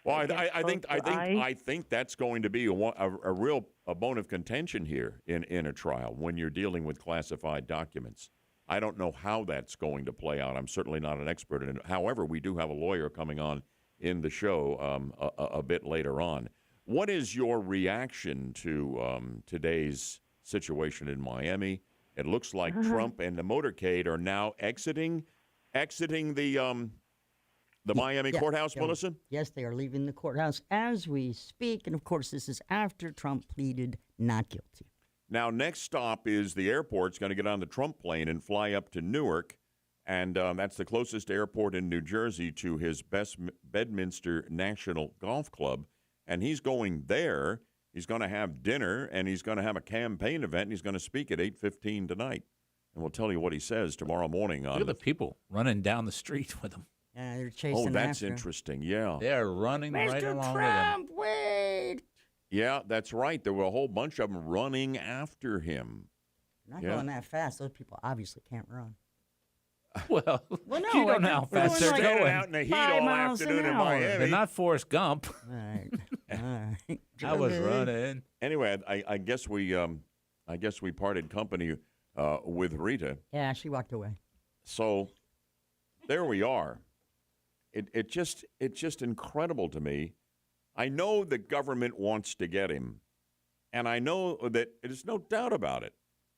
Well, I think that's going to be a real bone of contention here in a trial when you're dealing with classified documents. I don't know how that's going to play out. I'm certainly not an expert in it. However, we do have a lawyer coming on in the show a bit later on. What is your reaction to today's situation in Miami? It looks like Trump and the motorcade are now exiting the Miami courthouse, Melissa? Yes, they are leaving the courthouse as we speak. And, of course, this is after Trump pleaded not guilty. Now, next stop is the airport's going to get on the Trump plane and fly up to Newark. And that's the closest airport in New Jersey to his Bedminster National Golf Club. And he's going there. He's going to have dinner, and he's going to have a campaign event, and he's going to speak at 8:15 tonight. And we'll tell you what he says tomorrow morning. Look at the people running down the street with him. Yeah, they're chasing after. Oh, that's after. interesting, yeah. They're running right along Trump, with him. Wait! Yeah, that's right. There were a whole bunch of them running after him. Not going that fast. Those people obviously can't run. Well, no, you don't know how fast they're going. Out in the heat all afternoon in Miami. They're not Forrest Gump. All right. I was running. Anyway, I guess we parted company with Rita. Yeah, she walked away. So there we are. It's just incredible to me. I know the government wants to get him, and I know that there's no doubt about it.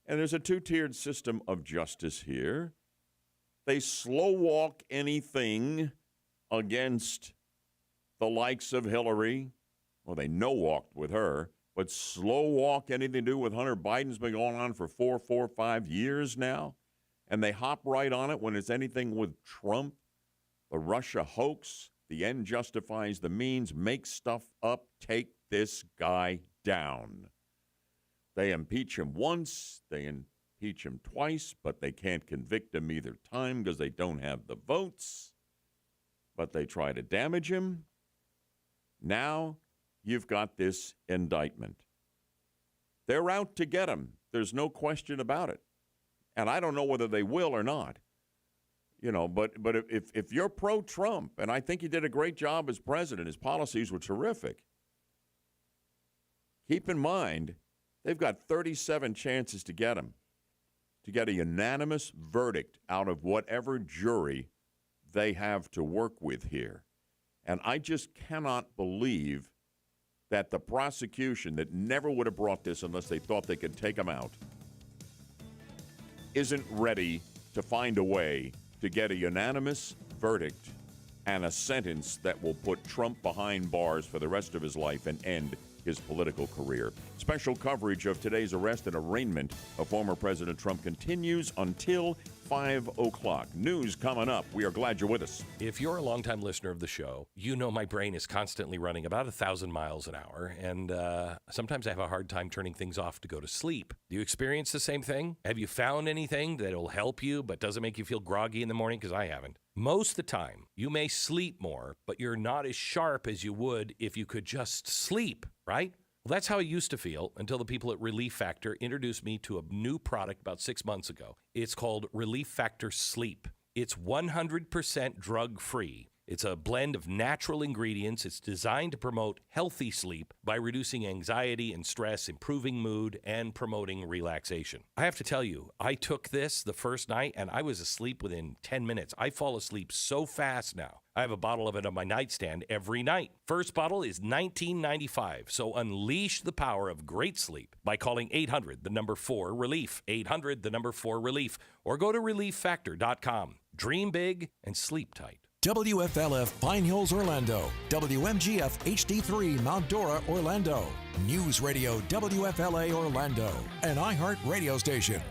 And there's a two-tiered system of justice here. They slow walk anything against the likes of Hillary. Well, they no walked with her, but slow walk anything to do with Hunter Biden's been going on for 5 years now. And they hop right on it when it's anything with Trump, the Russia hoax, the end justifies the means, make stuff up, take this guy down. They impeach him once, they impeach him twice, but they can't convict him either time because they don't have the votes. But they try to damage him. Now you've got this indictment. They're out to get him. There's no question about it. And I don't know whether they will or not. You know, but if you're pro-Trump, and I think he did a great job as president, his policies were terrific, keep in mind, they've got 37 chances to get him, to get a unanimous verdict out of whatever jury they have to work with here. And I just cannot believe that the prosecution that never would have brought this unless they thought they could take him out isn't ready to find a way to get a unanimous verdict and a sentence that will put Trump behind bars for the rest of his life and end his political career. Special coverage of today's arrest and arraignment of former President Trump continues until 5 o'clock. News coming up. We are glad you're with us. If you're a longtime listener of the show, you know my brain is constantly running about 1,000 miles an hour, and sometimes I have a hard time turning things off to go to sleep. Do you experience the same thing? Have you found anything that'll help you but doesn't make you feel groggy in the morning? Because I haven't. Most of the time, you may sleep more, but you're not as sharp as you would if you could just sleep, right? Well, that's how I used to feel until the people at Relief Factor introduced me to a new product about 6 months ago. It's called Relief Factor Sleep. It's 100% drug-free. It's a blend of natural ingredients. It's designed to promote healthy sleep by reducing anxiety and stress, improving mood, and promoting relaxation. I have to tell you, I took this the first night, and I was asleep within 10 minutes. I fall asleep so fast now. I have a bottle of it on my nightstand every night. First bottle is $19.95, so unleash the power of great sleep by calling 800-4-RELIEF, 800-4-RELIEF, or go to ReliefFactor.com. Dream big and sleep tight. WFLF Pine Hills, Orlando. WMGF HD3 Mount Dora, Orlando. News Radio WFLA Orlando, an iHeart radio station.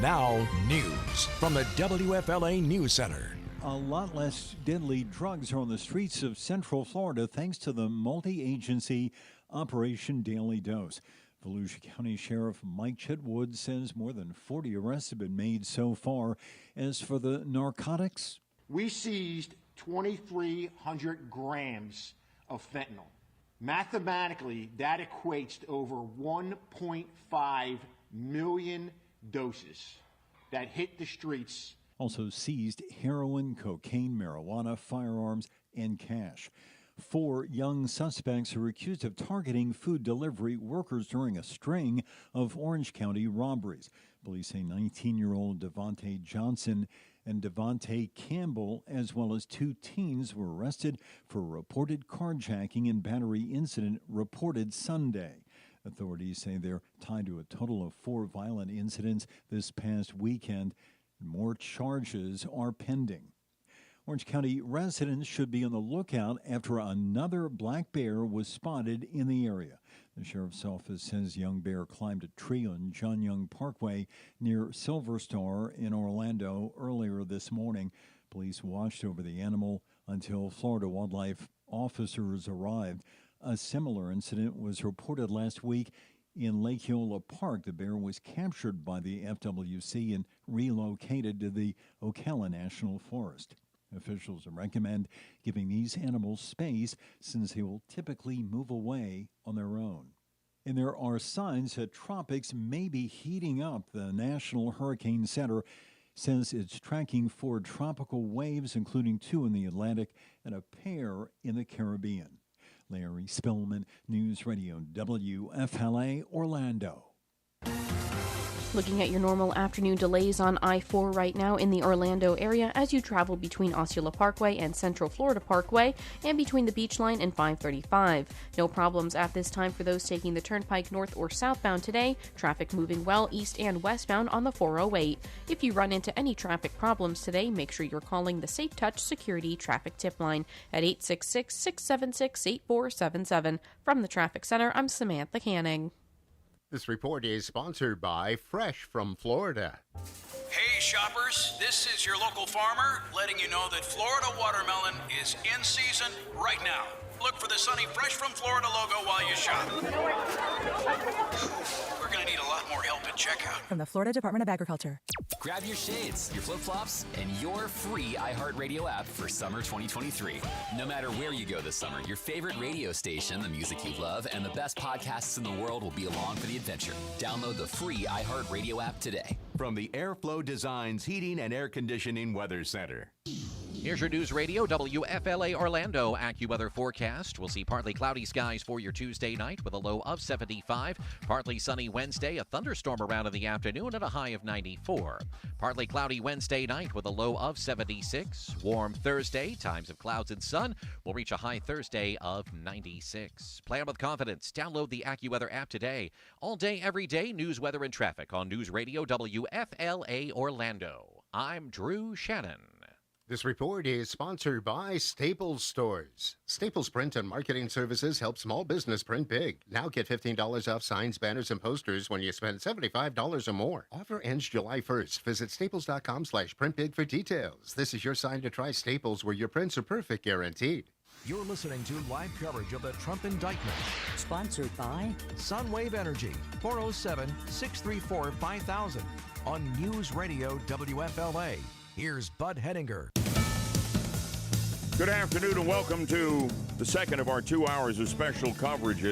Now, news from the WFLA News Center. A lot less deadly drugs are on the streets of Central Florida thanks to the multi-agency Operation Daily Dose. Volusia County Sheriff Mike Chitwood says more than 40 arrests have been made so far. As for the narcotics, we seized 2,300 grams of fentanyl. Mathematically, that equates to over 1.5 million doses that hit the streets. Also seized heroin, cocaine, marijuana, firearms, and cash. 4 young suspects are accused of targeting food delivery workers during a string of Orange County robberies. Police say 19-year-old Devontae Johnson and Devontae Campbell, as well as 2 teens, were arrested for a reported carjacking and battery incident reported Sunday. Authorities say they're tied to a total of 4 violent incidents this past weekend. More charges are pending. Orange County residents should be on the lookout after another black bear was spotted in the area. The sheriff's office says young bear climbed a tree on John Young Parkway near Silver Star in Orlando earlier this morning. Police watched over the animal until Florida wildlife officers arrived. A similar incident was reported last week in Lake Eola Park. The bear was captured by the FWC and relocated to the Ocala National Forest. Officials recommend giving these animals space since they will typically move away on their own. And there are signs that tropics may be heating up. The National Hurricane Center says it's tracking 4 tropical waves, including 2 in the Atlantic and a pair in the Caribbean. Larry Spillman, News Radio WFLA Orlando. Looking at your normal afternoon delays on I-4 right now in the Orlando area as you travel between Osceola Parkway and Central Florida Parkway and between the Beach Line and 535. No problems at this time for those taking the Turnpike north or southbound today. Traffic moving well east and westbound on the 408. If you run into any traffic problems today, make sure you're calling the Safe Touch Security Traffic Tip Line at 866-676-8477. From the Traffic Center, I'm Samantha Canning. This report is sponsored by Fresh from Florida. Hey shoppers, this is your local farmer letting you know that Florida watermelon is in season right now. Look for the sunny Fresh from Florida logo while you shop. We're going to need a lot more help at checkout. From the Florida Department of Agriculture. Grab your shades, your flip-flops, and your free iHeartRadio app for summer 2023. No matter where you go this summer, your favorite radio station, the music you love, and the best podcasts in the world will be along for the adventure. Download the free iHeartRadio app today. From the Airflow Designs Heating and Air Conditioning Weather Center. Here's your News Radio WFLA Orlando AccuWeather forecast. We'll see partly cloudy skies for your Tuesday night with a low of 75. Partly sunny Wednesday, a thunderstorm around in the afternoon and a high of 94. Partly cloudy Wednesday night with a low of 76. Warm Thursday, times of clouds and sun. Will reach a high Thursday of 96. Plan with confidence. Download the AccuWeather app today. All day, every day, news, weather, and traffic on News Radio WFLA Orlando. I'm Drew Shannon. This report is sponsored by Staples Stores. Staples Print and Marketing Services help small business print big. Now get $15 off signs, banners, and posters when you spend $75 or more. Offer ends July 1st. Visit staples.com/printbig for details. This is your sign to try Staples, where your prints are perfect guaranteed. You're listening to live coverage of the Trump indictment. Sponsored by Sunwave Energy, 407-634-5000 on News Radio WFLA. Here's Bud Hedinger. Good afternoon and welcome to the second of our 2 hours of special coverage,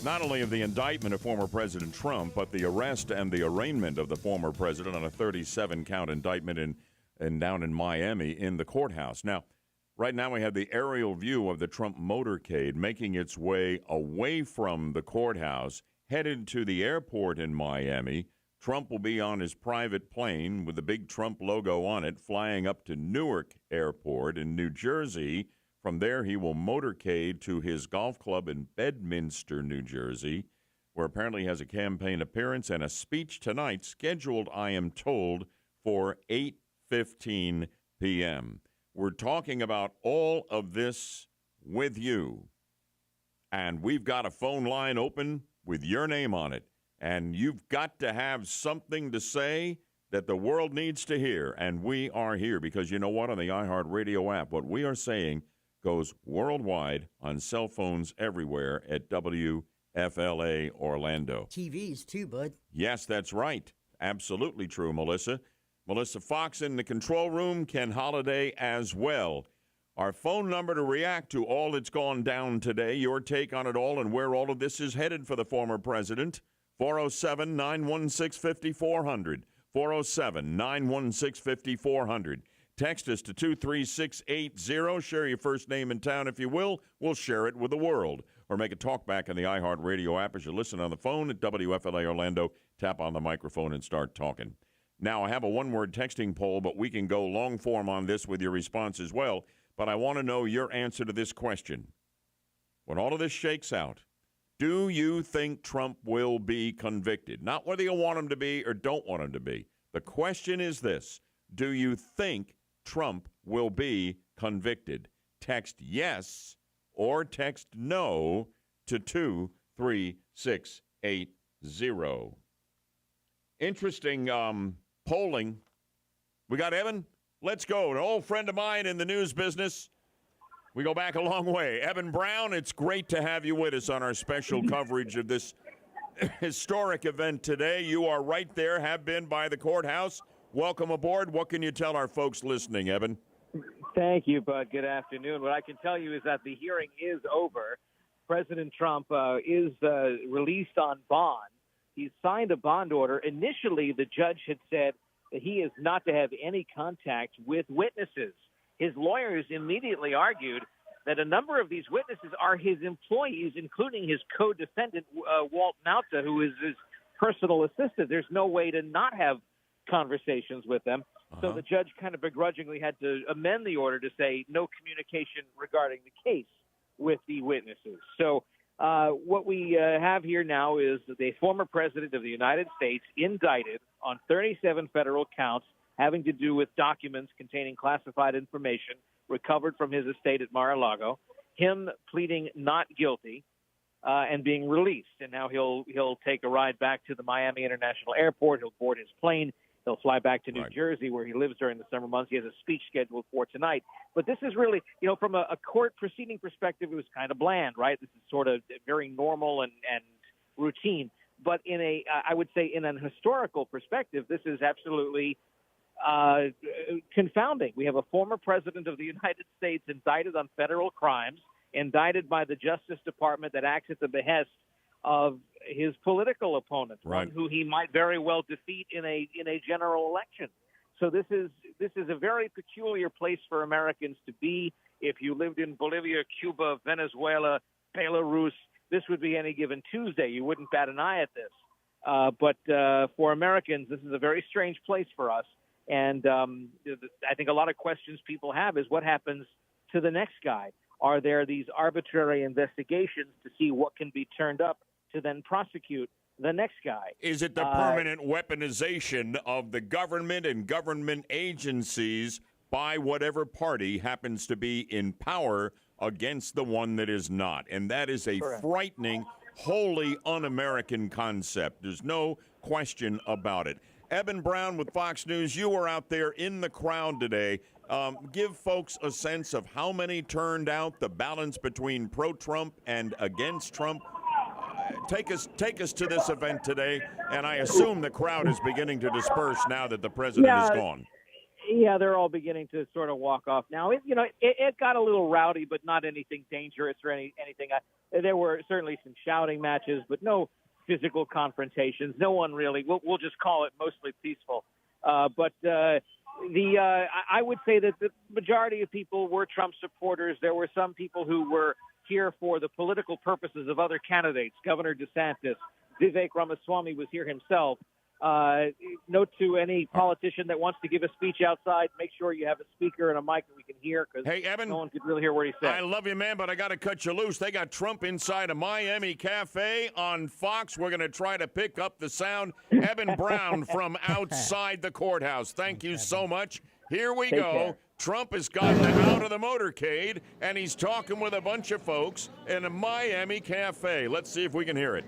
not only of the indictment of former President Trump, but the arrest and the arraignment of the former president on a 37-count indictment down in Miami in the courthouse. Now, right now we have the aerial view of the Trump motorcade making its way away from the courthouse, headed to the airport in Miami. Trump will be on his private plane with the big Trump logo on it, flying up to Newark Airport in New Jersey. From there, he will motorcade to his golf club in Bedminster, New Jersey, where apparently he has a campaign appearance and a speech tonight scheduled, I am told, for 8:15 p.m. We're talking about all of this with you, and we've got a phone line open with your name on it. And you've got to have something to say that the world needs to hear. And we are here because you know what? On the iHeartRadio app, what we are saying goes worldwide on cell phones everywhere at WFLA Orlando. TVs too, bud. Yes, that's right. Absolutely true, Melissa. Melissa Fox in the control room, Ken Holiday as well. Our phone number to react to all that's gone down today, your take on it all and where all of this is headed for the former president. 407-916-5400. 407-916-5400. Text us to 23680. Share your first name and town if you will. We'll share it with the world. Or make a talkback on the iHeartRadio app as you listen on the phone at WFLA Orlando. Tap on the microphone and start talking. Now, I have a one-word texting poll, but we can go long form on this with your response as well. But I want to know your answer to this question. When all of this shakes out, do you think Trump will be convicted? Not whether you want him to be or don't want him to be. The question is this. Do you think Trump will be convicted? Text yes or text no to 23680. Interesting polling. We got Evan? Let's go. An old friend of mine in the news business. We go back a long way. Evan Brown, it's great to have you with us on our special coverage of this historic event today. You are right there, have been by the courthouse. Welcome aboard. What can you tell our folks listening, Evan? Thank you, Bud. Good afternoon. What I can tell you is that the hearing is over. President Trump is released on bond. He's signed a bond order. Initially, the judge had said that he is not to have any contact with witnesses. His lawyers immediately argued that a number of these witnesses are his employees, including his co-defendant, Walt Nauta, who is his personal assistant. There's no way to not have conversations with them. So the judge kind of begrudgingly had to amend the order to say no communication regarding the case with the witnesses. So what we have here now is the former president of the United States indicted on 37 federal counts having to do with documents containing classified information recovered from his estate at Mar-a-Lago, him pleading not guilty and being released. And now he'll take a ride back to the Miami International Airport. He'll board his plane. He'll fly back to New Jersey, where he lives during the summer months. He has a speech scheduled for tonight. But this is really, from a court proceeding perspective, it was kind of bland, right? This is sort of very normal and routine. But I would say in an historical perspective, this is absolutely confounding. We have a former president of the United States indicted on federal crimes, indicted by the Justice Department that acts at the behest of his political opponent, one who he might very well defeat in a general election. So this is a very peculiar place for Americans to be. If you lived in Bolivia, Cuba, Venezuela, Belarus, this would be any given Tuesday. You wouldn't bat an eye at this. But for Americans, this is a very strange place for us. And I think a lot of questions people have is what happens to the next guy? Are there these arbitrary investigations to see what can be turned up to then prosecute the next guy? Is it the permanent weaponization of the government and government agencies by whatever party happens to be in power against the one that is not? And that is a frightening, wholly un-American concept. There's no question about it. Eben Brown with Fox News, you were out there in the crowd today. Give folks a sense of how many turned out, the balance between pro-Trump and against Trump. Take us to this event today, and I assume the crowd is beginning to disperse now that the president is gone. Yeah, they're all beginning to sort of walk off now. It got a little rowdy, but not anything dangerous or anything. There were certainly some shouting matches, but no physical confrontations. No one really. We'll just call it mostly peaceful. But I would say that the majority of people were Trump supporters. There were some people who were here for the political purposes of other candidates. Governor DeSantis, Vivek Ramaswamy was here himself. Note to any politician that wants to give a speech outside, make sure you have a speaker and a mic that we can hear, because no one could really hear what he said. I love you, man, but I got to cut you loose. They got Trump inside a Miami cafe on Fox. We're going to try to pick up the sound. Eben Brown from outside the courthouse. Thank you so much. Here we go. Care. Trump has gotten out of the motorcade, and he's talking with a bunch of folks in a Miami cafe. Let's see if we can hear it.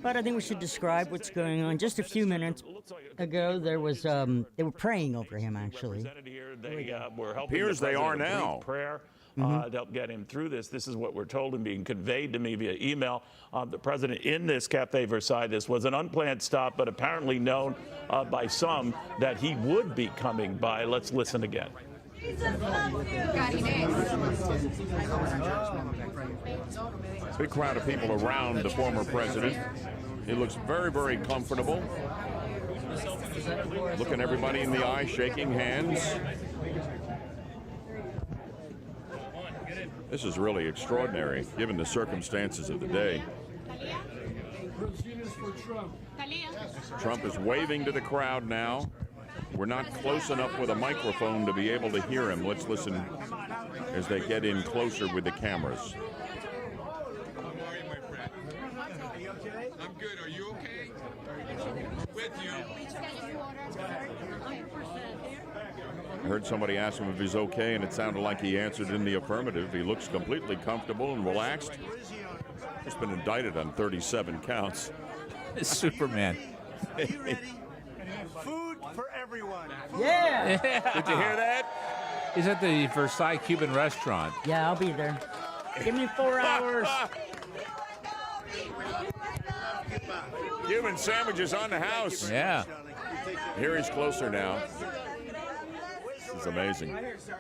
But I think we should describe what's going on. Just a few minutes ago, there was they were praying over him, actually. They were helping. Appears they are now. Prayer to help get him through this. This is what we're told and being conveyed to me via email. The president in this Cafe Versailles. This was an unplanned stop, but apparently known by some that he would be coming by. Let's listen again. Big crowd of people around the former president. He looks very, very comfortable. Looking everybody in the eye, shaking hands. This is really extraordinary, given the circumstances of the day. Trump is waving to the crowd now. We're not close enough with a microphone to be able to hear him. Let's listen as they get in closer with the cameras. I'm good. Are you okay? With you. I heard somebody ask him if he's okay, and it sounded like he answered in the affirmative. He looks completely comfortable and relaxed. He's been indicted on 37 counts. Superman. Food for everyone. Yeah. Did you hear that? He's at the Versailles Cuban restaurant. Yeah, I'll be there. Give me 4 hours. Cuban sandwiches on the house. Yeah. Here he's closer now. This is amazing. Let's get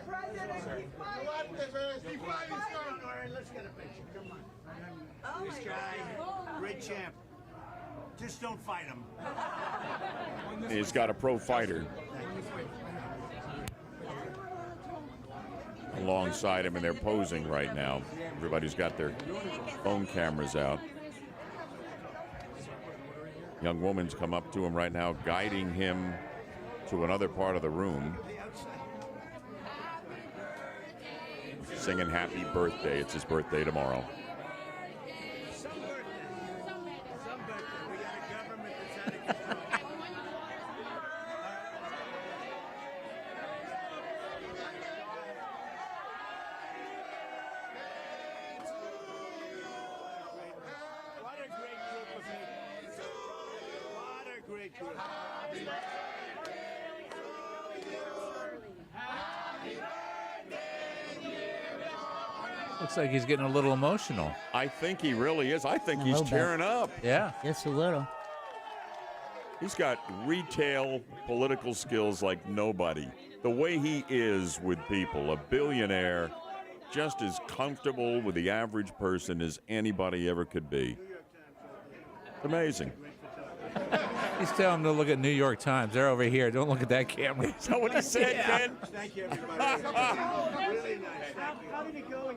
a picture. Come on. This guy, great champ. Just don't fight him. He's got a pro fighter alongside him, and they're posing right now. Everybody's got their phone cameras out. Young woman's come up to him right now, guiding him to another part of the room. Singing happy birthday. It's his birthday tomorrow. Looks like he's getting a little emotional. I think he really is. I think he's tearing up. Yeah. Just a little. He's got retail political skills like nobody. The way he is with people, a billionaire, just as comfortable with the average person as anybody ever could be. It's amazing. He's telling them to look at New York Times. They're over here. Don't look at that camera. Is that what he said, Ken? Thank you, everybody. Really nice. Thank you. How did it go?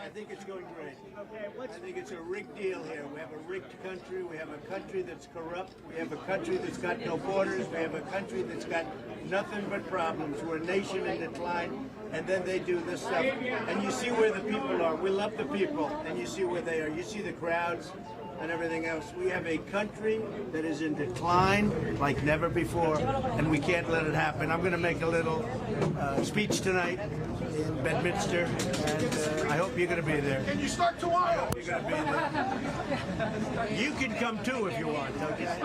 I think it's going great. Okay, I think it's a rigged deal here. We have a rigged country. We have a country that's corrupt. We have a country that's got no borders. We have a country that's got nothing but problems. We're a nation in decline. And then they do this stuff. And you see where the people are. We love the people. And you see where they are. You see the crowds and everything else. We have a country that is in decline like never before, and we can't let it happen. I'm going to make a little speech tonight in Bedminster, and I hope you're going to be there. Can you start tomorrow? You're going to be there. You can come too if you want, okay?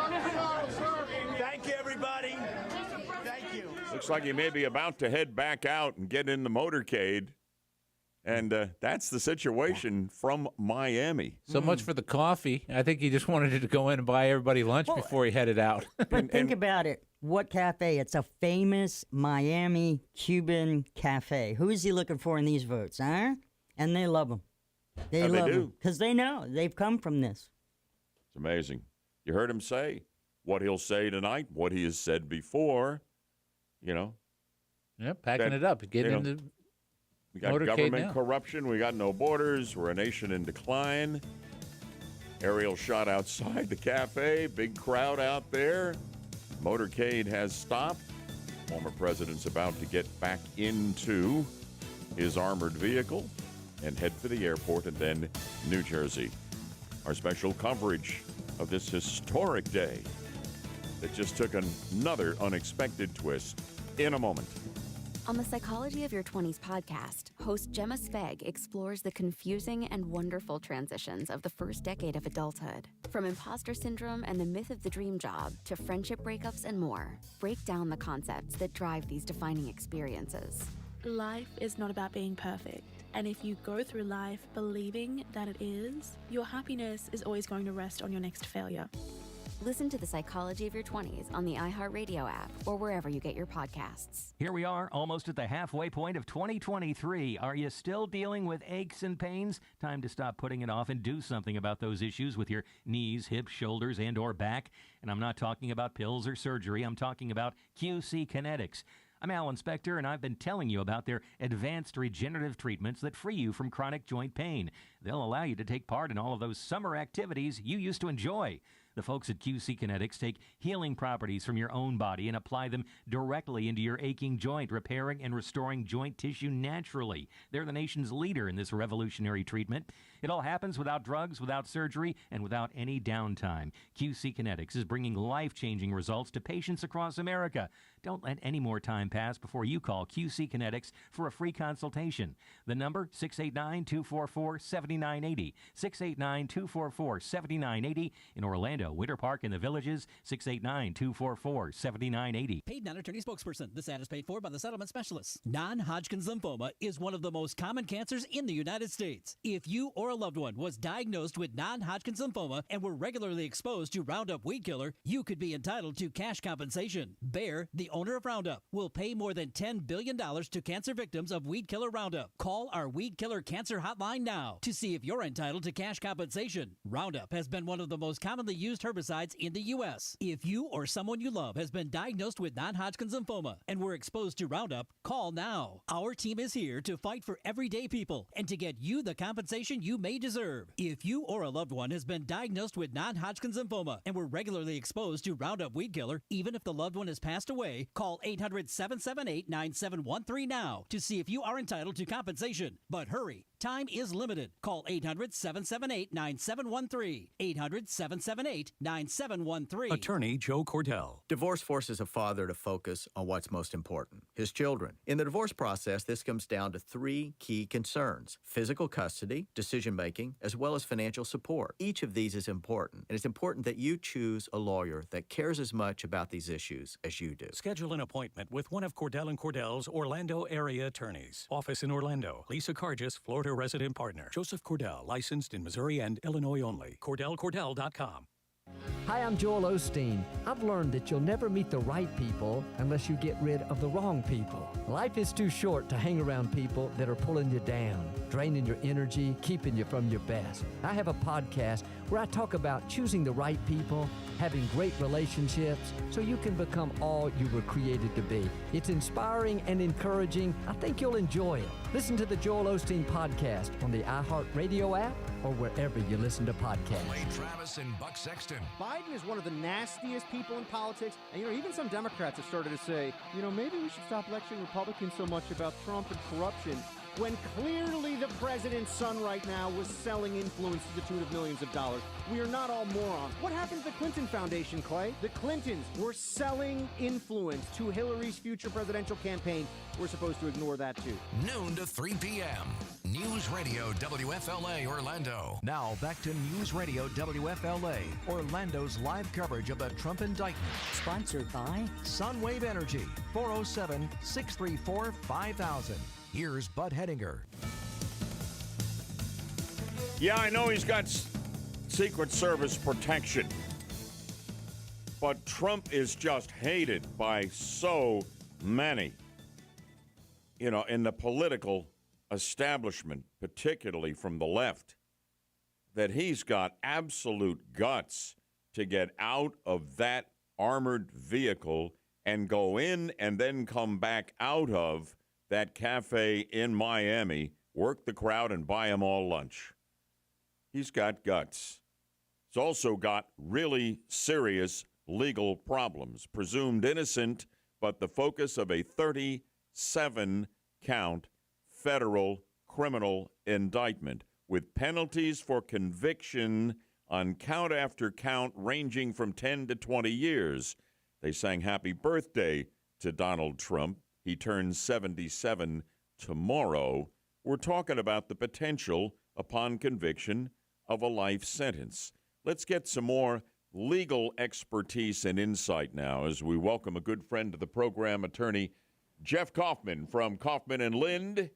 Thank you, everybody. Thank you. Looks like he may be about to head back out and get in the motorcade. And that's the situation from Miami. So much for the coffee. I think he just wanted to go in and buy everybody lunch before he headed out. But think about it. What cafe? It's a famous Miami Cuban cafe. Who is he looking for in these votes, huh? And they love him. They love him because they know. They've come from this. It's amazing. You heard him say what he'll say tonight, what he has said before, you know. Yeah, packing it up. Get into we got government corruption. We got no borders. We're a nation in decline. Aerial shot outside the cafe. Big crowd out there. Motorcade has stopped. Former president's about to get back into his armored vehicle and head for the airport and then New Jersey. Our special coverage of this historic day that just took another unexpected twist in a moment. On the Psychology of Your 20s podcast, host Gemma Sveg explores the confusing and wonderful transitions of the first decade of adulthood. From imposter syndrome and the myth of the dream job to friendship breakups and more, break down the concepts that drive these defining experiences. Life is not about being perfect. And if you go through life believing that it is, your happiness is always going to rest on your next failure. Listen to The Psychology of Your 20s on the iHeartRadio app or wherever you get your podcasts. Here we are, almost at the halfway point of 2023. Are you still dealing with aches and pains? Time to stop putting it off and do something about those issues with your knees, hips, shoulders, and or back. And I'm not talking about pills or surgery. I'm talking about QC Kinetics. I'm Alan Spector, and I've been telling you about their advanced regenerative treatments that free you from chronic joint pain. They'll allow you to take part in all of those summer activities you used to enjoy. The folks at QC Kinetics take healing properties from your own body and apply them directly into your aching joint, repairing and restoring joint tissue naturally. They're the nation's leader in this revolutionary treatment. It all happens without drugs, without surgery, and without any downtime. QC Kinetics is bringing life-changing results to patients across America. Don't let any more time pass before you call QC Kinetics for a free consultation. The number, 689-244-7980. 689-244-7980. In Orlando, Winter Park, and the Villages, 689-244-7980. Paid non-attorney spokesperson. This ad is paid for by the settlement specialists. Non-Hodgkin's lymphoma is one of the most common cancers in the United States. If you or a loved one was diagnosed with non-Hodgkin's lymphoma and were regularly exposed to Roundup weed killer, you could be entitled to cash compensation. Bayer, the owner of Roundup, will pay more than $10 billion to cancer victims of weed killer Roundup. Call our weed killer cancer hotline now to see if you're entitled to cash compensation. Roundup has been one of the most commonly used herbicides in the U.S. If you or someone you love has been diagnosed with non-Hodgkin's lymphoma and were exposed to Roundup, call now. Our team is here to fight for everyday people and to get you the compensation you may deserve. If you or a loved one has been diagnosed with non-Hodgkin's lymphoma and were regularly exposed to Roundup weed killer, even if the loved one has passed away, call 800-778-9713 now to see if you are entitled to compensation. But hurry, time is limited. Call 800-778-9713. 800-778-9713. Attorney Joe Cordell. Divorce forces a father to focus on what's most important, his children. In the divorce process, this comes down to three key concerns: physical custody, decision-making, as well as financial support. Each of these is important, and it's important that you choose a lawyer that cares as much about these issues as you do. Schedule an appointment with one of Cordell & Cordell's Orlando area attorneys. Office in Orlando. Lisa Cargis, Florida resident partner. Joseph Cordell, licensed in Missouri and Illinois only. CordellCordell.com. Hi, I'm Joel Osteen. I've learned that you'll never meet the right people unless you get rid of the wrong people. Life is too short to hang around people that are pulling you down, draining your energy, keeping you from your best. I have a podcast where I talk about choosing the right people, having great relationships, so you can become all you were created to be. It's inspiring and encouraging. I think you'll enjoy it. Listen to the Joel Osteen podcast on the iHeartRadio app or wherever you listen to podcasts. Clay Travis and Buck Sexton. Biden is one of the nastiest people in politics. And, even some Democrats have started to say, maybe we should stop lecturing Republicans so much about Trump and corruption, when clearly the president's son right now was selling influence to the tune of millions of dollars. We are not all morons. What happened to the Clinton Foundation, Clay? The Clintons were selling influence to Hillary's future presidential campaign. We're supposed to ignore that, too. Noon to 3 p.m. News Radio WFLA Orlando. Now back to News Radio WFLA, Orlando's live coverage of the Trump indictment. Sponsored by Sunwave Energy, 407-634-5000. Here's Bud Hedinger. Yeah, I know he's got Secret Service protection, but Trump is just hated by so many, in the political establishment, particularly from the left, that he's got absolute guts to get out of that armored vehicle and go in and then come back out of that cafe in Miami, work the crowd, and buy them all lunch. He's got guts. He's also got really serious legal problems. Presumed innocent, but the focus of a 37-count federal criminal indictment with penalties for conviction on count after count ranging from 10 to 20 years. They sang happy birthday to Donald Trump. He turns 77 tomorrow. We're talking about the potential upon conviction of a life sentence. Let's get some more legal expertise and insight now as we welcome a good friend to the program, attorney Jeff Kaufman from Kaufman & Lind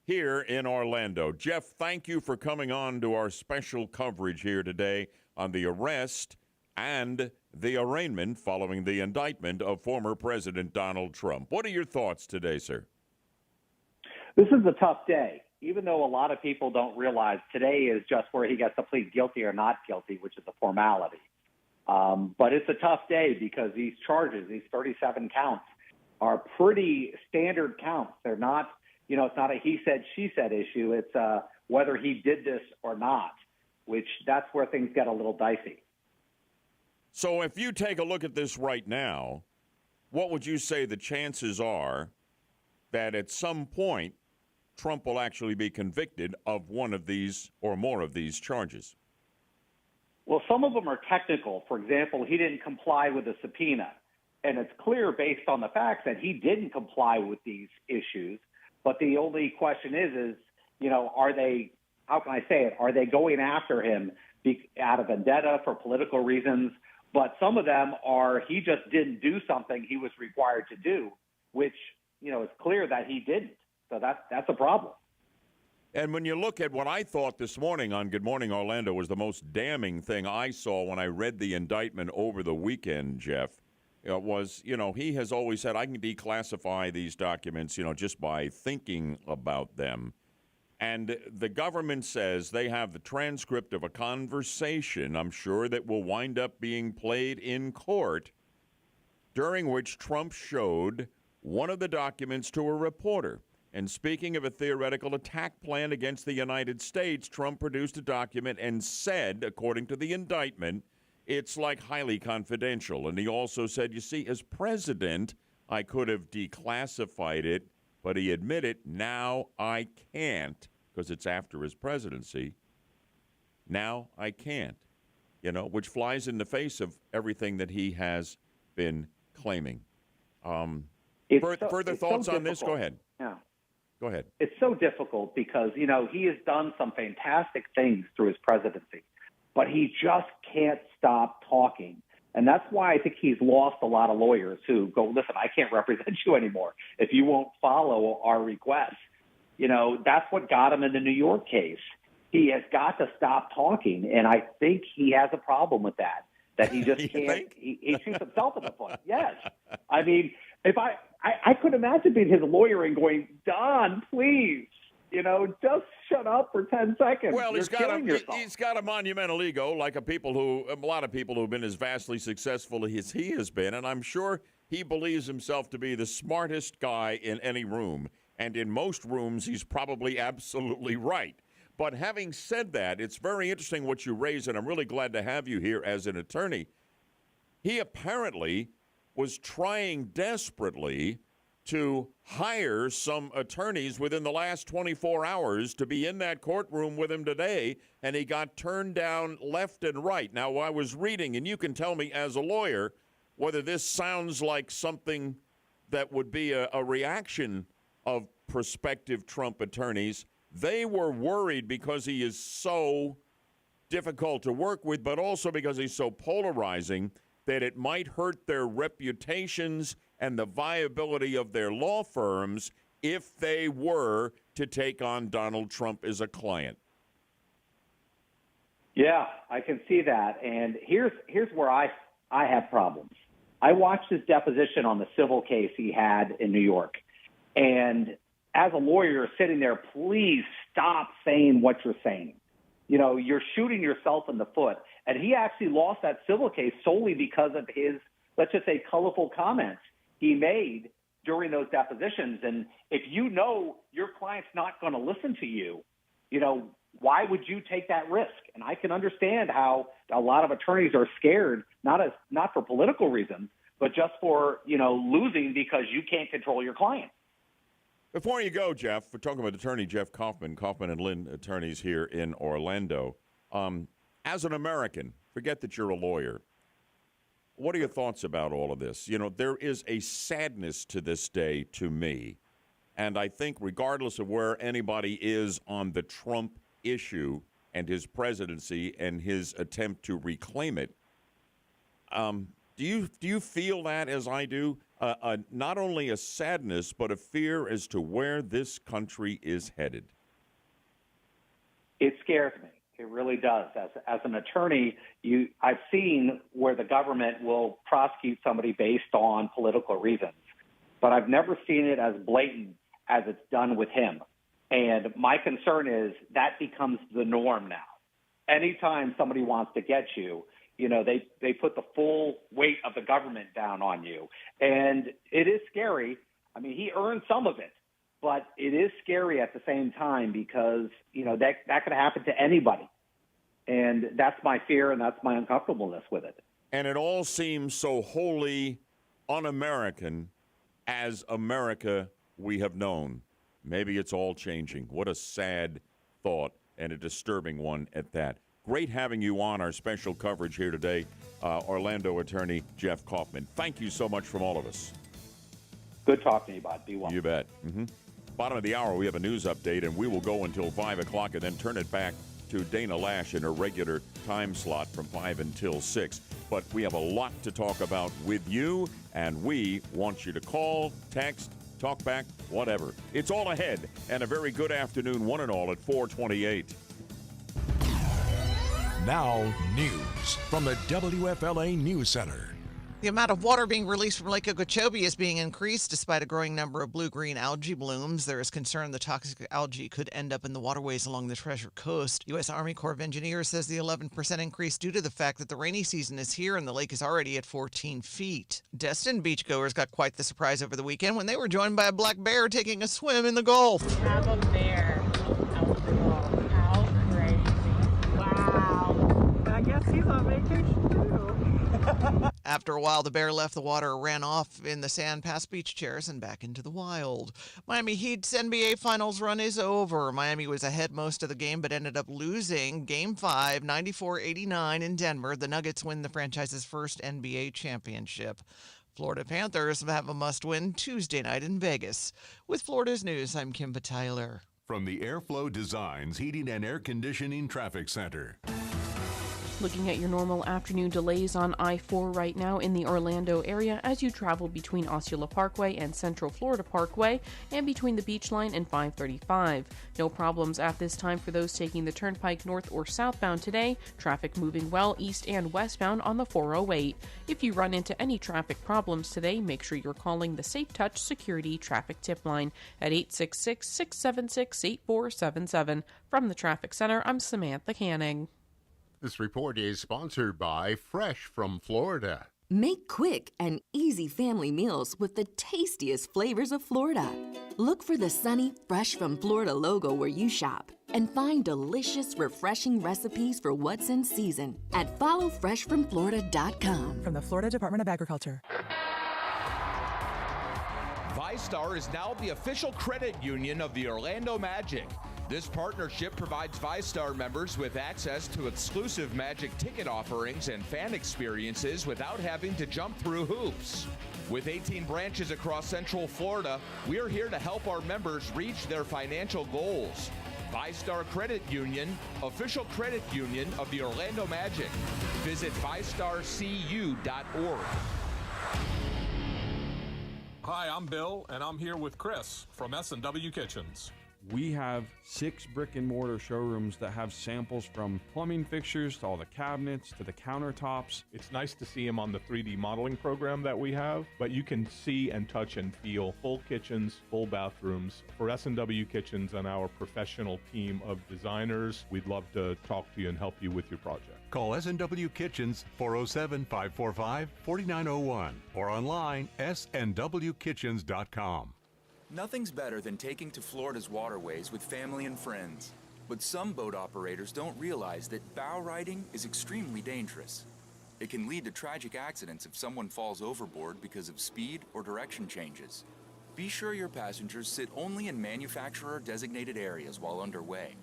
here in Orlando. Jeff, thank you for coming on to our special coverage here today on the arrest and the arraignment following the indictment of former President Donald Trump. What are your thoughts today, sir? This is a tough day, even though a lot of people don't realize today is just where he gets to plead guilty or not guilty, which is a formality. But it's a tough day because these charges, these 37 counts, are pretty standard counts. They're not, it's not a he said, she said issue. It's whether he did this or not, which that's where things get a little dicey. So if you take a look at this right now, what would you say the chances are that at some point Trump will actually be convicted of one of these or more of these charges? Well, some of them are technical. For example, he didn't comply with a subpoena. And it's clear based on the facts that he didn't comply with these issues. But the only question is, are they, how can I say it, are they going after him out of vendetta for political reasons? But some of them are, he just didn't do something he was required to do, which, it's clear that he didn't. So that's a problem. And when you look at what I thought this morning on Good Morning Orlando was the most damning thing I saw when I read the indictment over the weekend, Jeff, was, he has always said, I can declassify these documents, just by thinking about them. And the government says they have the transcript of a conversation, I'm sure, that will wind up being played in court, during which Trump showed one of the documents to a reporter. And speaking of a theoretical attack plan against the United States, Trump produced a document and said, according to the indictment, it's like highly confidential. And he also said, you see, as president, I could have declassified it, but he admitted, now I can't, because it's after his presidency. Now I can't, which flies in the face of everything that he has been claiming. Further thoughts on this? Go ahead. Yeah. Go ahead. It's so difficult because, he has done some fantastic things through his presidency, but he just can't stop talking. And that's why I think he's lost a lot of lawyers who go, listen, I can't represent you anymore if you won't follow our requests. That's what got him in the New York case. He has got to stop talking, and I think he has a problem with that he just can't. He shoots himself in the foot. Yes. I mean, if I could imagine being his lawyer and going, Don, please, just shut up for 10 seconds. Well, he's got a monumental ego, like a lot of people who've been as vastly successful as he has been, and I'm sure he believes himself to be the smartest guy in any room, and in most rooms he's probably absolutely right. But having said that, it's very interesting what you raise, and I'm really glad to have you here as an attorney. He apparently was trying desperately to hire some attorneys within the last 24 hours to be in that courtroom with him today, and he got turned down left and right. Now, I was reading, and you can tell me as a lawyer whether this sounds like something that would be a reaction of prospective Trump attorneys. They were worried because he is so difficult to work with, but also because he's so polarizing that it might hurt their reputations and the viability of their law firms if they were to take on Donald Trump as a client. Yeah, I can see that. And here's where I have problems. I watched his deposition on the civil case he had in New York. And as a lawyer sitting there, please stop saying what you're saying. You're shooting yourself in the foot. And he actually lost that civil case solely because of his, let's just say, colorful comments he made during those depositions. And if your client's not going to listen to you, why would you take that risk? And I can understand how a lot of attorneys are scared, not for political reasons, but just for, losing because you can't control your client. Before you go, Jeff, we're talking about attorney Jeff Kaufman and Lynn attorneys here in Orlando. As an American, forget that you're a lawyer. What are your thoughts about all of this? There is a sadness to this day to me. And I think regardless of where anybody is on the Trump issue and his presidency and his attempt to reclaim it, do you feel that as I do? Not only a sadness, but a fear as to where this country is headed. It scares me. It really does. As an attorney, I've seen where the government will prosecute somebody based on political reasons, but I've never seen it as blatant as it's done with him. And my concern is that becomes the norm now. Anytime somebody wants to get you, they put the full weight of the government down on you. And it is scary. I mean, he earned some of it, but it is scary at the same time because, that could happen to anybody. And that's my fear and that's my uncomfortableness with it. And it all seems so wholly un-American as America we have known. Maybe it's all changing. What a sad thought and a disturbing one at that. Great having you on our special coverage here today, Orlando attorney Jeff Kaufman. Thank you so much from all of us. Good talking to you, Bob. Be well. You bet. Mm-hmm. Bottom of the hour, we have a news update, and we will go until 5 o'clock and then turn it back to Dana Lash in her regular time slot from 5 until 6. But we have a lot to talk about with you, and we want you to call, text, talk back, whatever. It's all ahead, and a very good afternoon, one and all, at 4:28. Now, news from the WFLA News Center. The amount of water being released from Lake Okeechobee is being increased despite a growing number of blue-green algae blooms. There is concern the toxic algae could end up in the waterways along the Treasure Coast. U.S. Army Corps of Engineers says the 11% increase due to the fact that the rainy season is here and the lake is already at 14 feet. Destin beachgoers got quite the surprise over the weekend when they were joined by a black bear taking a swim in the Gulf. We have a bear out of the Gulf. How crazy. Wow. I guess he's on vacation too. After a while, the bear left the water, ran off in the sand past beach chairs and back into the wild. Miami Heat's NBA Finals run is over. Miami was ahead most of the game, but ended up losing Game 5, 94-89 in Denver. The Nuggets win the franchise's first NBA championship. Florida Panthers have a must-win Tuesday night in Vegas. With Florida's News, I'm Kimba Tyler. From the Airflow Designs Heating and Air Conditioning Traffic Center. Looking at your normal afternoon delays on I-4 right now in the Orlando area as you travel between Osceola Parkway and Central Florida Parkway and between the Beach Line and 535. No problems at this time for those taking the Turnpike north or southbound today. Traffic moving well east and westbound on the 408. If you run into any traffic problems today, make sure you're calling the Safe Touch Security Traffic Tip Line at 866-676-8477. From the Traffic Center, I'm Samantha Canning. This report is sponsored by Fresh from Florida. Make quick and easy family meals with the tastiest flavors of Florida. Look for the sunny Fresh from Florida logo where you shop and find delicious, refreshing recipes for what's in season at followfreshfromflorida.com. From the Florida Department of Agriculture. ViStar is now the official credit union of the Orlando Magic. This partnership provides ViStar members with access to exclusive Magic ticket offerings and fan experiences without having to jump through hoops. With 18 branches across Central Florida, we are here to help our members reach their financial goals. ViStar Credit Union, official credit union of the Orlando Magic. Visit ViStarCU.org. Hi, I'm Bill, and I'm here with Chris from S&W Kitchens. We have 6 brick and mortar showrooms that have samples from plumbing fixtures to all the cabinets to the countertops. It's nice to see them on the 3D modeling program that we have, but you can see and touch and feel full kitchens, full bathrooms. For S&W Kitchens and our professional team of designers, we'd love to talk to you and help you with your project. Call S&W Kitchens 407-545-4901 or online snwkitchens.com. Nothing's better than taking to Florida's waterways with family and friends. But some boat operators don't realize that bow riding is extremely dangerous. It can lead to tragic accidents if someone falls overboard because of speed or direction changes. Be sure your passengers sit only in manufacturer-designated areas while underway.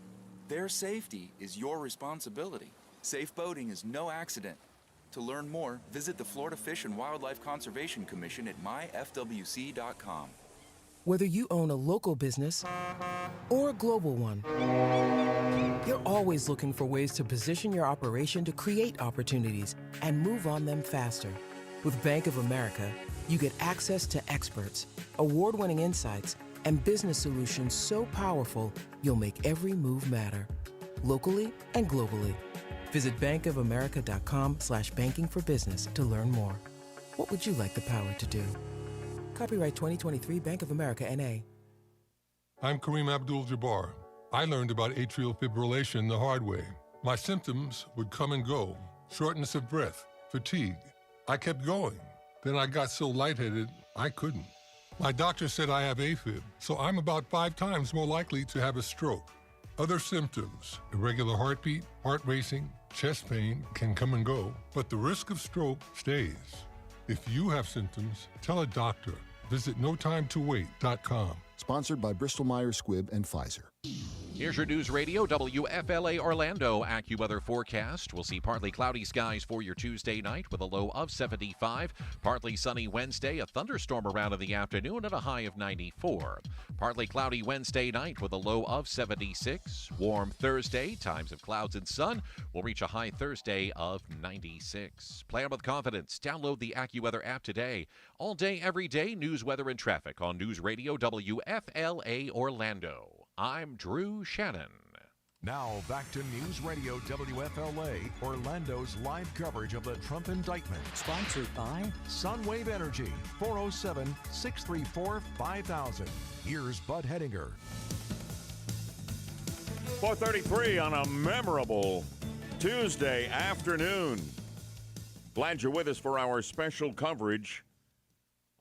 Their safety is your responsibility. Safe boating is no accident. To learn more, visit the Florida Fish and Wildlife Conservation Commission at myfwc.com. Whether you own a local business or a global one, you're always looking for ways to position your operation to create opportunities and move on them faster. With Bank of America, you get access to experts, award-winning insights, and business solutions so powerful, you'll make every move matter, locally and globally. Visit bankofamerica.com/banking for business to learn more. What would you like the power to do? Copyright 2023 Bank of America, N.A. I'm Kareem Abdul-Jabbar. I learned about atrial fibrillation the hard way. My symptoms would come and go, shortness of breath, fatigue. I kept going. Then I got so lightheaded, I couldn't. My doctor said I have AFib, so I'm about 5 times more likely to have a stroke. Other symptoms, irregular heartbeat, heart racing, chest pain can come and go, but the risk of stroke stays. If you have symptoms, tell a doctor. Visit NoTimeToWait.com. Sponsored by Bristol-Myers Squibb and Pfizer. Here's your News Radio WFLA Orlando AccuWeather forecast. We'll see partly cloudy skies for your Tuesday night with a low of 75. Partly sunny Wednesday, a thunderstorm around in the afternoon and a high of 94. Partly cloudy Wednesday night with a low of 76. Warm Thursday, times of clouds and sun. We'll reach a high Thursday of 96. Plan with confidence. Download the AccuWeather app today. All day, every day, news, weather, and traffic on News Radio WFLA Orlando. I'm Drew Shannon. Now back to News Radio WFLA, Orlando's live coverage of the Trump indictment. Sponsored by Sunwave Energy, 407-634-5000. Here's Bud Hedinger. 4:33 on a memorable Tuesday afternoon. Glad you're with us for our special coverage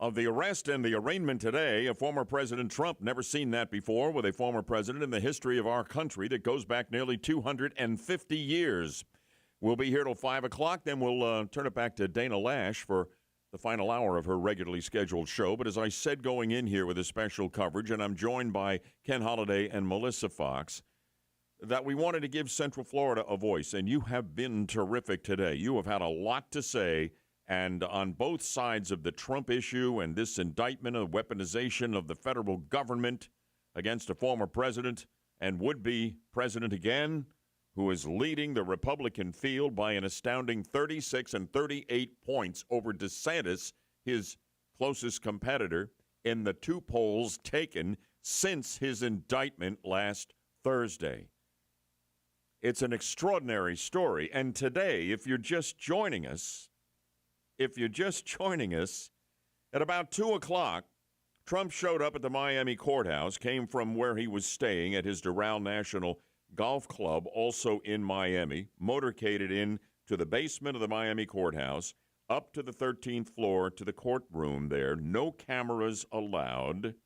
of the arrest and the arraignment today of former President Trump. Never seen that before with a former president in the history of our country that goes back nearly 250 years. We'll be here till 5 o'clock. Then we'll turn it back to Dana Lash for the final hour of her regularly scheduled show. But as I said going in here with a special coverage, and I'm joined by Ken Holiday and Melissa Fox, that we wanted to give Central Florida a voice. And you have been terrific today. You have had a lot to say. And on both sides of the Trump issue and this indictment of weaponization of the federal government against a former president and would-be president again, who is leading the Republican field by an astounding 36 and 38 points over DeSantis, his closest competitor, in the 2 polls taken since his indictment last Thursday. It's an extraordinary story. And today, if you're just joining us, at about 2 o'clock, Trump showed up at the Miami courthouse, came from where he was staying at his Doral National Golf Club, also in Miami, motorcaded in to the basement of the Miami courthouse, up to the 13th floor to the courtroom there. No cameras allowed.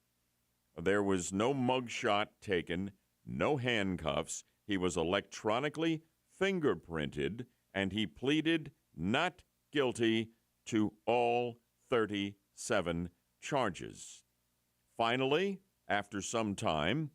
There was no mugshot taken, no handcuffs. He was electronically fingerprinted, and he pleaded not guilty to all 37 charges. Finally, after some time,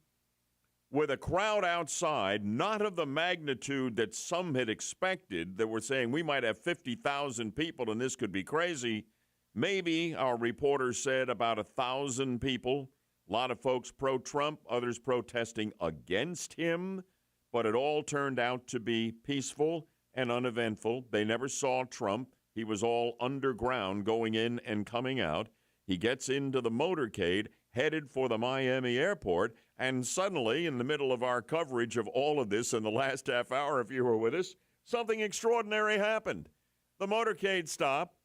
with a crowd outside, not of the magnitude that some had expected, that were saying we might have 50,000 people and this could be crazy, maybe, our reporters said, about 1,000 people. A lot of folks pro-Trump, others protesting against him, but it all turned out to be peaceful and uneventful. They never saw Trump. He was all underground going in and coming out. He gets into the motorcade, headed for the Miami airport, and suddenly, in the middle of our coverage of all of this in the last half hour, if you were with us, something extraordinary happened. The motorcade stopped.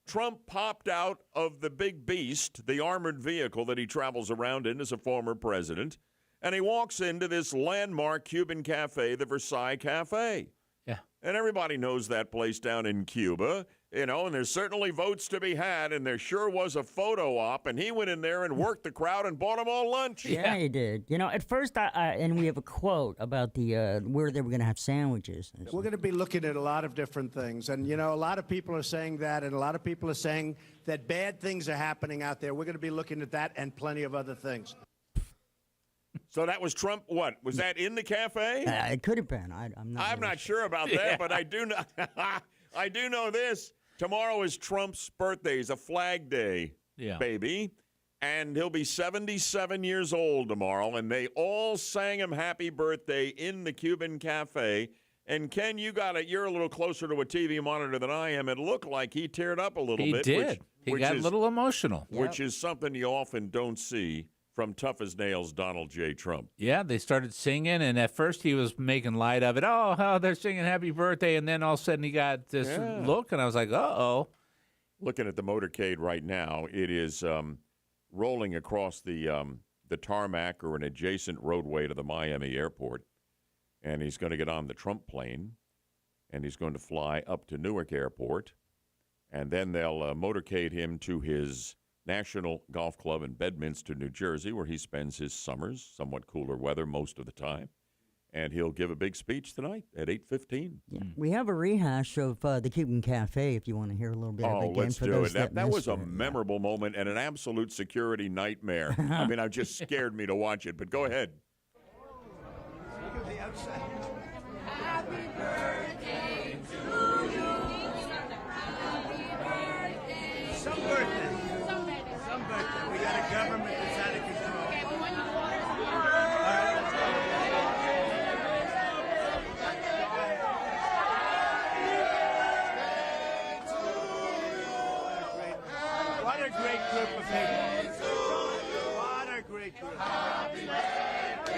Trump popped out of the big beast, the armored vehicle that he travels around in as a former president, and he walks into this landmark Cuban cafe, the Versailles Cafe. Yeah. And everybody knows that place down in Cuba, and there's certainly votes to be had, and there sure was a photo op, and he went in there and worked the crowd and bought them all lunch. Yeah, he did. At first, and we have a quote about the where they were going to have sandwiches. We're going to be looking at a lot of different things, and a lot of people are saying that, and a lot of people are saying that bad things are happening out there. We're going to be looking at that and plenty of other things. So that was Trump. What was that in the cafe? It could have been. I'm not sure about that, but I do know. I do know this. Tomorrow is Trump's birthday. It's a Flag Day, baby, and he'll be 77 years old tomorrow. And they all sang him happy birthday in the Cuban cafe. And Ken, you're a little closer to a TV monitor than I am. It looked like he teared up a little bit. He did. He got a little emotional, which is something you often don't see from tough as nails Donald J. Trump. Yeah, they started singing, and at first he was making light of it. Oh, they're singing happy birthday, and then all of a sudden he got this look, and I was like, uh-oh. Looking at the motorcade right now, it is rolling across the tarmac or an adjacent roadway to the Miami airport, and he's going to get on the Trump plane, and he's going to fly up to Newark Airport, and then they'll motorcade him to his National Golf Club in Bedminster, New Jersey, where he spends his summers, somewhat cooler weather most of the time. And he'll give a big speech tonight at 8:15. Yeah. We have a rehash of the Cuban Cafe if you want to hear a little bit of it again. Let's do it. That was a memorable moment and an absolute security nightmare. I mean, it just scared me to watch it, but go ahead. Happy birthday to you. Happy birthday. Some birthday. We got a government that's out of control. What a great group of people. What a great group. Happy birthday to you.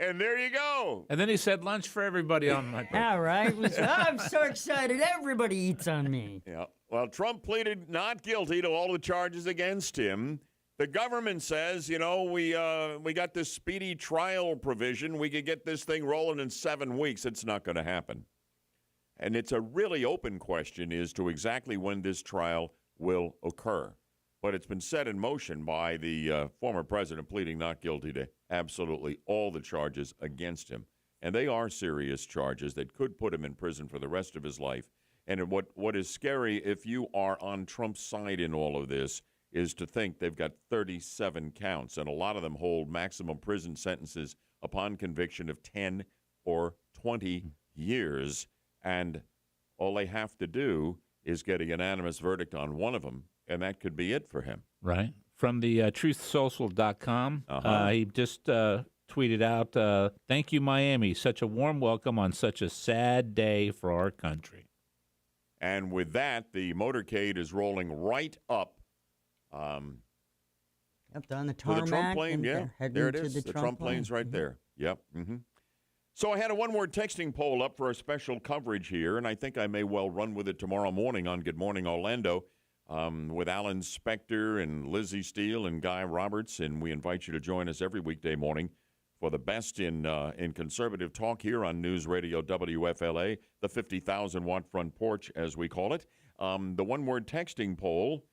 And there you go. And then he said lunch for everybody on my birthday. All right. I'm so excited. Everybody eats on me. Yeah. Well, Trump pleaded not guilty to all the charges against him. The government says, we got this speedy trial provision. We could get this thing rolling in 7 weeks. It's not going to happen. And it's a really open question as to exactly when this trial will occur. But it's been set in motion by the former president pleading not guilty to absolutely all the charges against him. And they are serious charges that could put him in prison for the rest of his life. And what is scary, if you are on Trump's side in all of this, is to think they've got 37 counts. And a lot of them hold maximum prison sentences upon conviction of 10 or 20 years. And all they have to do is get a unanimous verdict on one of them. And that could be it for him. Right. From the truthsocial.com, he just tweeted out, thank you, Miami. Such a warm welcome on such a sad day for our country. And with that, the motorcade is rolling right up. Up on the To tarmac. the Trump plane, and yeah. heading There it to is. the Trump plane's right there. Yep. Mm-hmm. So I had a one-word texting poll up for a special coverage here, and I think I may well run with it tomorrow morning on Good Morning Orlando. With Alan Spector and Lizzie Steele and Guy Roberts, and we invite you to join us every weekday morning for the best in conservative talk here on News Radio WFLA, the 50,000-watt front porch, as we call it. The one-word texting poll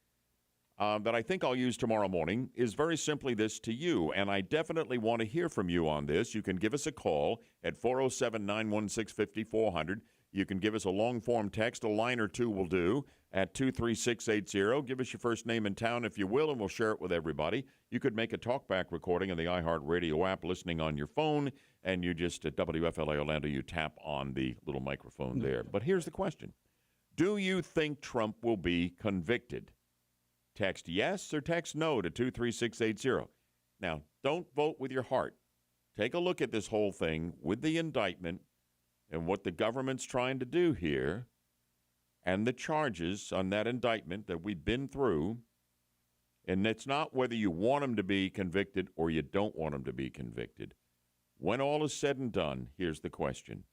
that I think I'll use tomorrow morning is very simply this to you, and I definitely want to hear from you on this. You can give us a call at 407-916-5400. You can give us a long-form text, a line or two will do, at 23680. Give us your first name and town, if you will, and we'll share it with everybody. You could make a talkback recording on the iHeartRadio app, listening on your phone, and you just, at WFLA Orlando, you tap on the little microphone there. But here's the question. Do you think Trump will be convicted? Text yes or text no to 23680. Now, don't vote with your heart. Take a look at this whole thing with the indictment and what the government's trying to do here and the charges on that indictment that we've been through. And it's not whether you want him to be convicted or you don't want him to be convicted. When all is said and done, here's the question.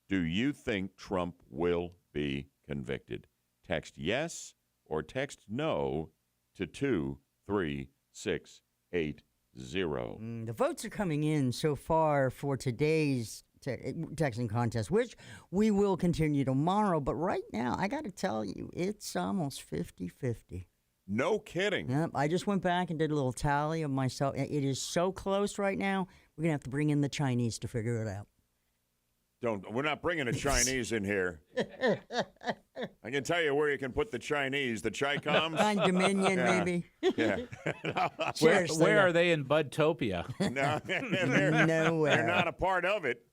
Do you think Trump will be convicted? Text yes or text no to 23680. The votes are coming in so far for today's texting contest, which we will continue tomorrow. But right now, I got to tell you, it's almost 50-50. No kidding. Yep, I just went back and did a little tally of myself. It is so close right now, we're going to have to bring in the Chinese to figure it out. We're not bringing the Chinese in here. I can tell you where you can put the Chinese, the Chi-Coms. On Dominion, maybe. Yeah. Where are they in Budtopia? No, Nowhere. They're not a part of it.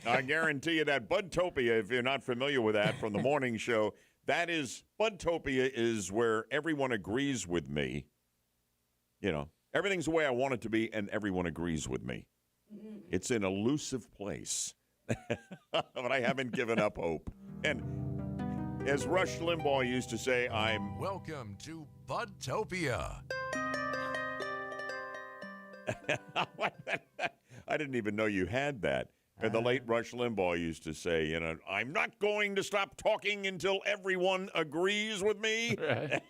I guarantee you that Budtopia, if you're not familiar with that from the morning show, Budtopia is where everyone agrees with me. You know, everything's the way I want it to be, and everyone agrees with me. It's an elusive place. But I haven't given up hope. And as Rush Limbaugh used to say, Welcome to Budtopia. I didn't even know you had that. And the late Rush Limbaugh used to say, I'm not going to stop talking until everyone agrees with me. Right.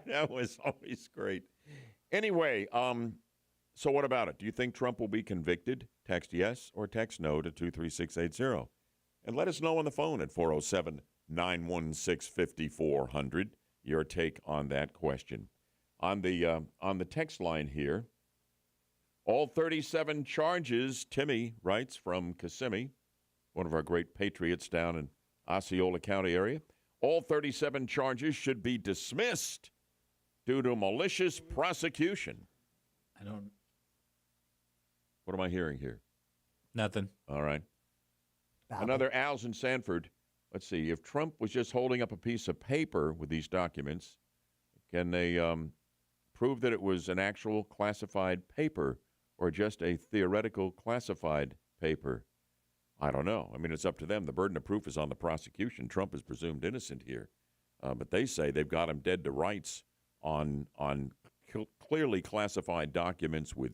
That was always great. Anyway, so what about it? Do you think Trump will be convicted? Text yes or text no to 23680. And let us know on the phone at 407-916-5400 your take on that question. On the text line here, all 37 charges, Timmy writes from Kissimmee, one of our great patriots down in Osceola County area. All 37 charges should be dismissed due to malicious prosecution. What am I hearing here? Nothing. All right. Another Al's in Sanford. Let's see. If Trump was just holding up a piece of paper with these documents, can they prove that it was an actual classified paper or just a theoretical classified paper? I don't know. I mean, it's up to them. The burden of proof is on the prosecution. Trump is presumed innocent here. But they say they've got him dead to rights on clearly classified documents with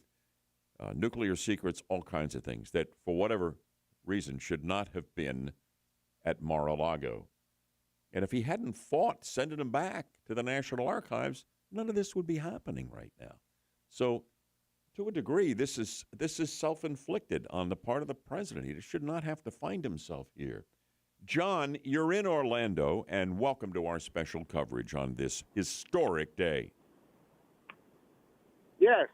nuclear secrets, all kinds of things that, for whatever reason, should not have been at Mar-a-Lago. And if he hadn't fought sending them back to the National Archives, none of this would be happening right now. So, to a degree, this is self-inflicted on the part of the president. He should not have to find himself here. John, you're in Orlando, and welcome to our special coverage on this historic day. Yes.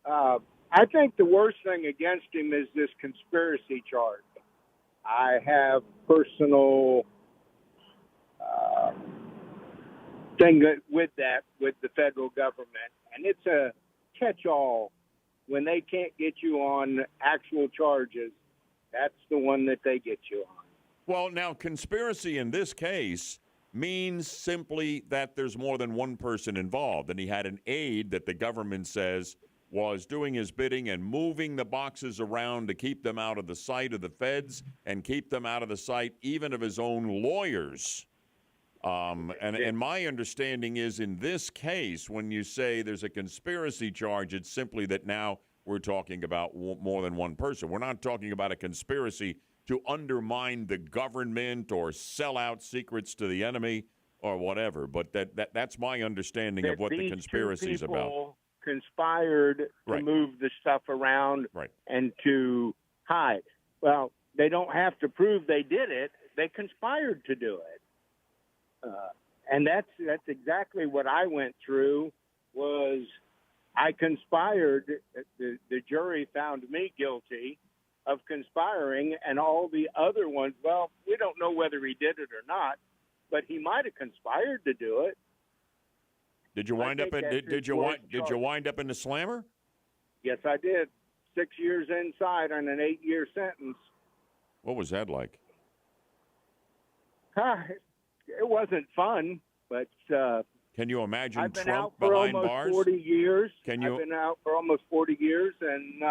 I think the worst thing against him is this conspiracy charge. I have personal thing with the federal government, and it's a catch-all. When they can't get you on actual charges, that's the one that they get you on. Well, now, conspiracy in this case means simply that there's more than one person involved, and he had an aide that the government says was doing his bidding and moving the boxes around to keep them out of the sight of the feds and keep them out of the sight even of his own lawyers. And my understanding is in this case, when you say there's a conspiracy charge, it's simply that now we're talking about more than one person. We're not talking about a conspiracy to undermine the government or sell out secrets to the enemy or whatever. But that's my understanding of what the conspiracy is about. Conspired to move the stuff around and to hide. Well, they don't have to prove they did it. They conspired to do it. And that's exactly what I went through. Was I conspired? The jury found me guilty of conspiring, and all the other ones. Well, we don't know whether he did it or not, but he might have conspired to do it. Did you wind up in? Did you wind up in the slammer? Yes, I did. 6 years inside on an 8-year sentence. What was that like? It wasn't fun, but can you imagine I've been Trump out for behind almost bars? 40 years. Can you? I've been out for almost 40 years, and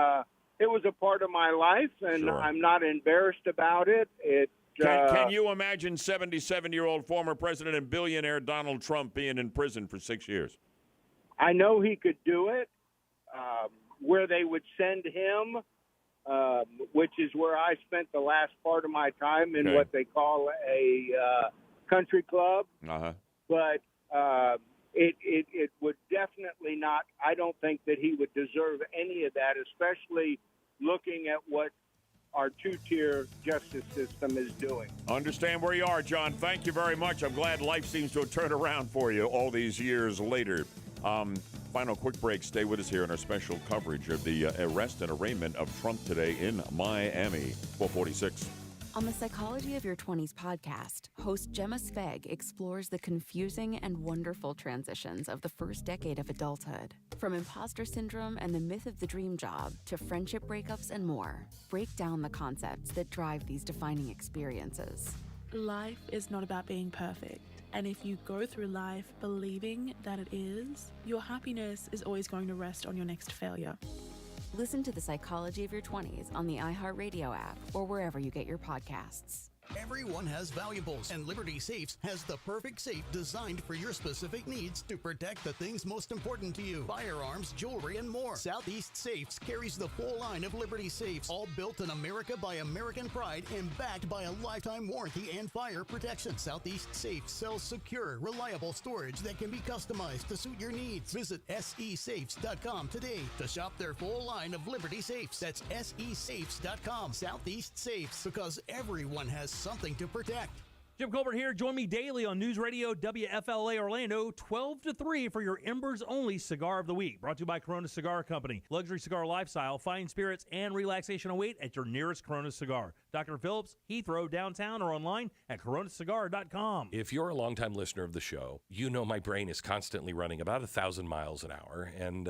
it was a part of my life, and Sure. I'm not embarrassed about it. Can you imagine 77-year-old former president and billionaire Donald Trump being in prison for 6 years? I know he could do it. Where they would send him, which is where I spent the last part of my time in what they call a country club. But it would definitely not. I don't think that he would deserve any of that, especially looking at what our two-tier justice system is doing. Understand where you are, John. Thank you very much. I'm glad life seems to have turned around for you all these years later. Final quick break. Stay with us here in our special coverage of the arrest and arraignment of Trump today in Miami. 446. On the Psychology of Your 20s podcast, host Gemma Sveg explores the confusing and wonderful transitions of the first decade of adulthood. From imposter syndrome and the myth of the dream job to friendship breakups and more. Break down the concepts that drive these defining experiences. Life is not about being perfect. And if you go through life believing that it is, your happiness is always going to rest on your next failure. Listen to The Psychology of Your 20s on the iHeartRadio app or wherever you get your podcasts. Everyone has valuables, and Liberty Safes has the perfect safe designed for your specific needs to protect the things most important to you. Firearms, jewelry, and more. Southeast Safes carries the full line of Liberty Safes, all built in America by American pride and backed by a lifetime warranty and fire protection. Southeast Safes sells secure, reliable storage that can be customized to suit your needs. Visit SESafes.com today to shop their full line of Liberty Safes. That's SESafes.com. Southeast Safes, because everyone has something to protect. Jim Colbert here. Join me daily on News Radio WFLA Orlando, 12 to 3 for your Embers Only Cigar of the Week. Brought to you by Corona Cigar Company. Luxury cigar lifestyle, fine spirits, and relaxation await at your nearest Corona Cigar. Dr. Phillips, Heathrow, downtown, or online at coronacigar.com. If you're a longtime listener of the show, you know my brain is constantly running about 1,000 miles an hour, and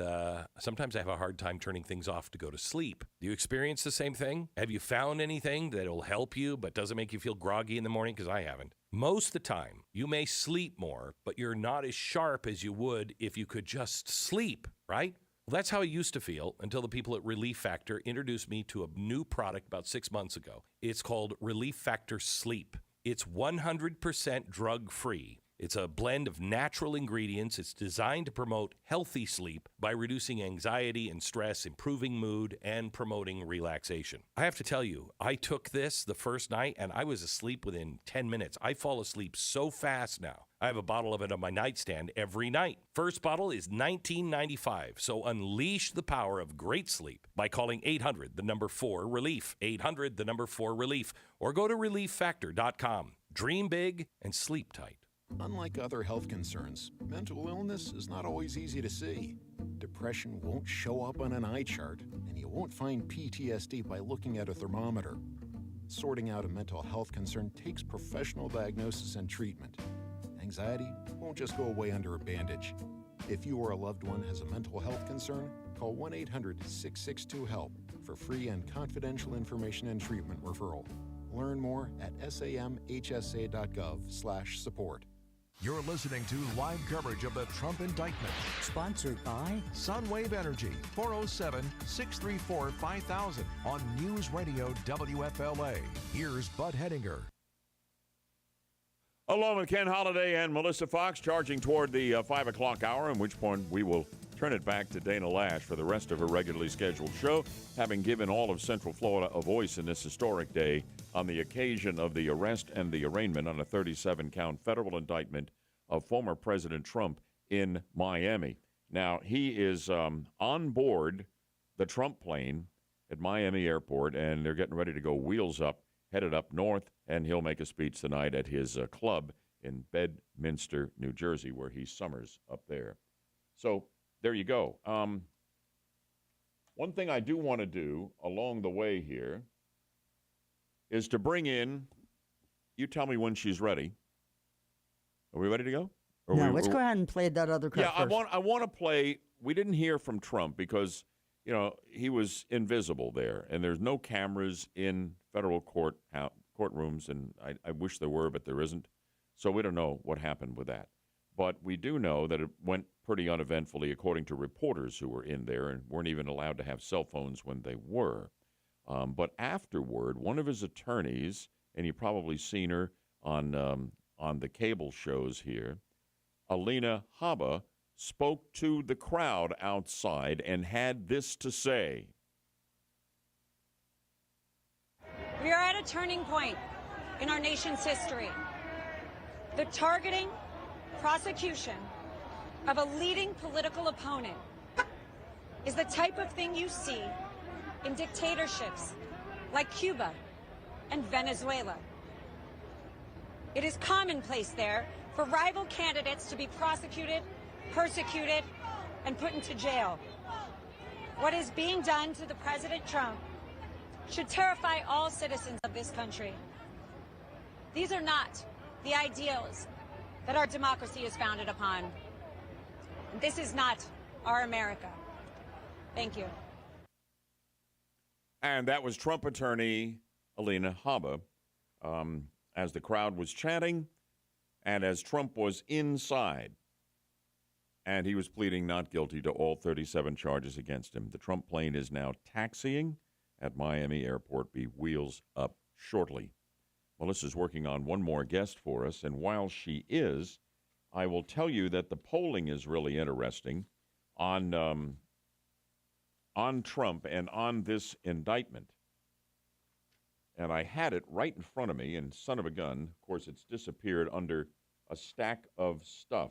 sometimes I have a hard time turning things off to go to sleep. Do you experience the same thing? Have you found anything that'll help you but doesn't make you feel groggy in the morning? Because I haven't. Most of the time, you may sleep more, but you're not as sharp as you would if you could just sleep, right? Well, that's how I used to feel until the people at Relief Factor introduced me to a new product about 6 months ago. It's called Relief Factor Sleep. It's 100% drug-free. It's a blend of natural ingredients. It's designed to promote healthy sleep by reducing anxiety and stress, improving mood, and promoting relaxation. I have to tell you, I took this the first night and I was asleep within 10 minutes. I fall asleep so fast now. I have a bottle of it on my nightstand every night. First bottle is $19.95, so unleash the power of great sleep by calling 800-4-RELIEF, 800-4-RELIEF, or go to relieffactor.com. Dream big and sleep tight. Unlike other health concerns, mental illness is not always easy to see. Depression won't show up on an eye chart, and you won't find PTSD by looking at a thermometer. Sorting out a mental health concern takes professional diagnosis and treatment. Anxiety won't just go away under a bandage. If you or a loved one has a mental health concern, call 1-800-662-HELP for free and confidential information and treatment referral. Learn more at samhsa.gov/support. You're listening to live coverage of the Trump indictment. Sponsored by Sunwave Energy, 407-634-5000 on News Radio WFLA. Here's Bud Hedinger. Along with Ken Holliday and Melissa Fox, charging toward the 5 o'clock hour, at which point we will turn it back to Dana Lash for the rest of her regularly scheduled show, having given all of Central Florida a voice in this historic day on the occasion of the arrest and the arraignment on a 37-count federal indictment of former President Trump in Miami. Now, he is on board the Trump plane at Miami Airport, and they're getting ready to go wheels up, headed up north, and he'll make a speech tonight at his club in Bedminster, New Jersey, where he summers up there. So there you go. One thing I do want to do along the way here is to bring in, you tell me when she's ready. Are we ready to go? Let's go ahead and play that other clip first. I want to play, we didn't hear from Trump because, he was invisible there, and there's no cameras in federal courtrooms, and I wish there were, but there isn't. So we don't know what happened with that. But we do know that it went pretty uneventfully, according to reporters who were in there and weren't even allowed to have cell phones when they were. But afterward, one of his attorneys, and you've probably seen her on the cable shows here, Alina Habba, spoke to the crowd outside and had this to say. We are at a turning point in our nation's history. The targeting, prosecution of a leading political opponent is the type of thing you see in dictatorships like Cuba and Venezuela. It is commonplace there for rival candidates to be prosecuted, persecuted, and put into jail. What is being done to the President Trump should terrify all citizens of this country. These are not the ideals that our democracy is founded upon. This is not our America. Thank you. And that was Trump attorney Alina Habba as the crowd was chanting and as Trump was inside. And he was pleading not guilty to all 37 charges against him. The Trump plane is now taxiing at Miami Airport, be wheels up shortly. Melissa's working on one more guest for us, and while she is, I will tell you that the polling is really interesting on Trump and on this indictment. And I had it right in front of me, and son of a gun, of course, it's disappeared under a stack of stuff.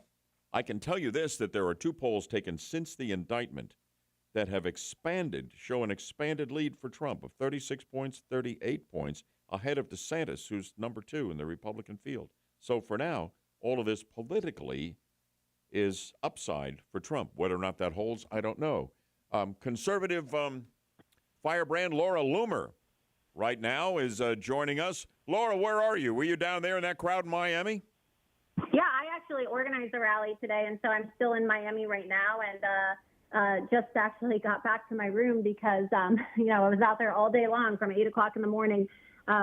I can tell you this, that there are two polls taken since the indictment that have show an expanded lead for Trump of 36 points, 38 points, ahead of DeSantis, who's number 2 in the Republican field. So for now, all of this politically is upside for Trump. Whether or not that holds, I don't know. Conservative firebrand Laura Loomer right now is joining us. Laura, where are you? Were you down there in that crowd in Miami? Yeah, I actually organized a rally today, and so I'm still in Miami right now, and just actually got back to my room because, I was out there all day long from 8 o'clock in the morning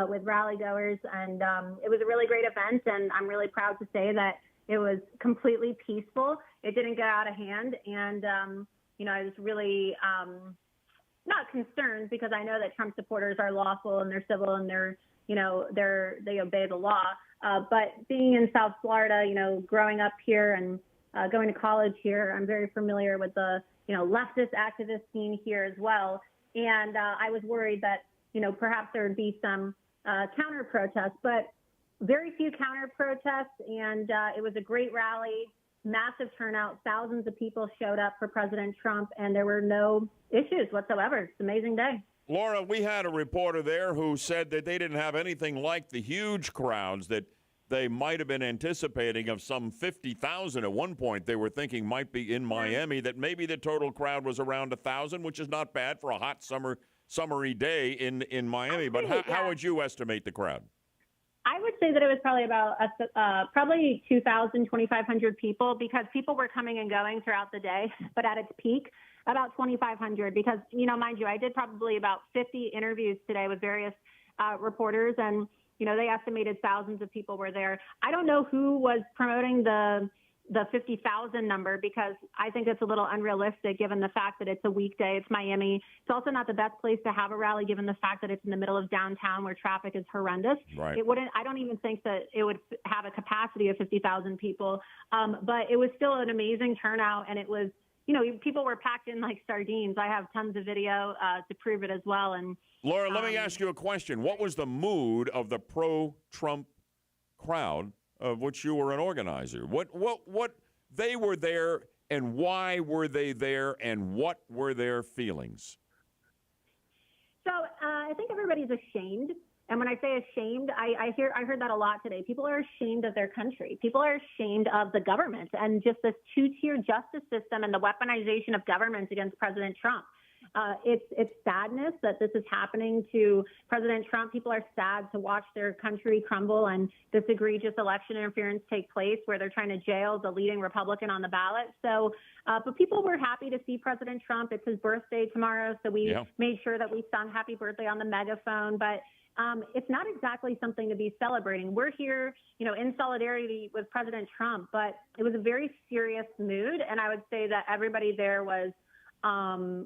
with rally goers, and it was a really great event, and I'm really proud to say that it was completely peaceful. It didn't get out of hand, and, I was really not concerned because I know that Trump supporters are lawful and they're civil and they obey the law. But being in South Florida, growing up here and going to college here, I'm very familiar with the, leftist activist scene here as well. And I was worried that, perhaps there would be some counter protests, but very few counter protests. And it was a great rally, massive turnout. Thousands of people showed up for President Trump, and there were no issues whatsoever. It's an amazing day. Laura, we had a reporter there who said that they didn't have anything like the huge crowds that they might have been anticipating of some 50,000 at one point. They were thinking might be in Miami, that maybe the total crowd was around 1,000, which is not bad for a hot summery day in Miami. But how would you estimate the crowd? I would say that it was probably about probably 2,000, 2,500 people, because people were coming and going throughout the day. But at its peak, about 2,500, because, mind you, I did probably about 50 interviews today with various reporters, and, they estimated thousands of people were there. I don't know who was promoting the 50,000 number, because I think it's a little unrealistic given the fact that it's a weekday. It's Miami. It's also not the best place to have a rally given the fact that it's in the middle of downtown where traffic is horrendous. Right. I don't even think that it would have a capacity of 50,000 people. But it was still an amazing turnout, and it was, people were packed in like sardines. I have tons of video to prove it as well. And Laura, let me ask you a question. What was the mood of the pro-Trump crowd of which you were an organizer? What they were there, and why were they there, and what were their feelings? So I think everybody's ashamed. And when I say ashamed, I heard that a lot today. People are ashamed of their country. People are ashamed of the government and just this two-tier justice system and the weaponization of governments against President Trump. It's sadness that this is happening to President Trump. People are sad to watch their country crumble and this egregious election interference take place where they're trying to jail the leading Republican on the ballot. So, but people were happy to see President Trump. It's his birthday tomorrow, so we made sure that we sung happy birthday on the megaphone. But it's not exactly something to be celebrating. We're here, in solidarity with President Trump, but it was a very serious mood. And I would say that everybody there was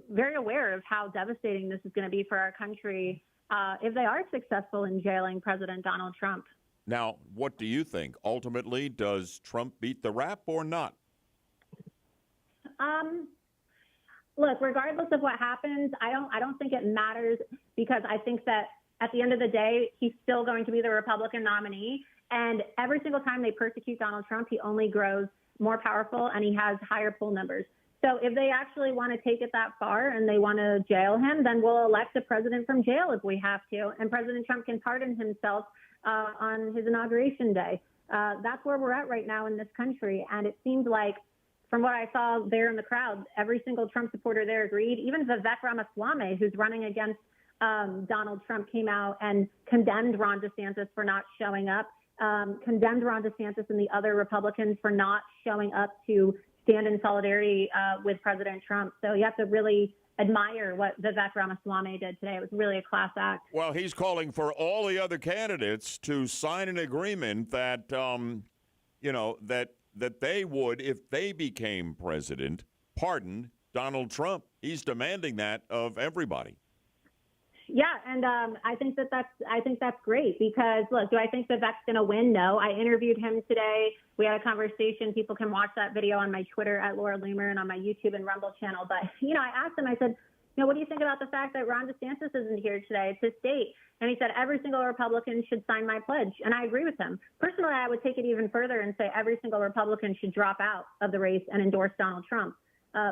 very aware of how devastating this is going to be for our country if they are successful in jailing President Donald Trump. Now, what do you think? Ultimately, does Trump beat the rap or not? Look, regardless of what happens, I don't think it matters, because I think that at the end of the day, he's still going to be the Republican nominee. And every single time they persecute Donald Trump, he only grows more powerful and he has higher poll numbers. So if they actually want to take it that far and they want to jail him, then we'll elect a president from jail if we have to. And President Trump can pardon himself on his inauguration day. That's where we're at right now in this country. And it seems like, from what I saw there in the crowd, every single Trump supporter there agreed. Even Vivek Ramaswamy, who's running against Donald Trump, came out and condemned Ron DeSantis for not showing up, condemned Ron DeSantis and the other Republicans for not showing up to stand in solidarity with President Trump. So you have to really admire what Vivek Ramaswamy did today. It was really a class act. Well, he's calling for all the other candidates to sign an agreement that, that they would, if they became president, pardon Donald Trump. He's demanding that of everybody. Yeah, and I think that's great, because, look, do I think Vivek's going to win? No. I interviewed him today. We had a conversation. People can watch that video on my Twitter at Laura Loomer and on my YouTube and Rumble channel. But, I asked him, I said, what do you think about the fact that Ron DeSantis isn't here today? It's his state. And he said, every single Republican should sign my pledge. And I agree with him. Personally, I would take it even further and say every single Republican should drop out of the race and endorse Donald Trump.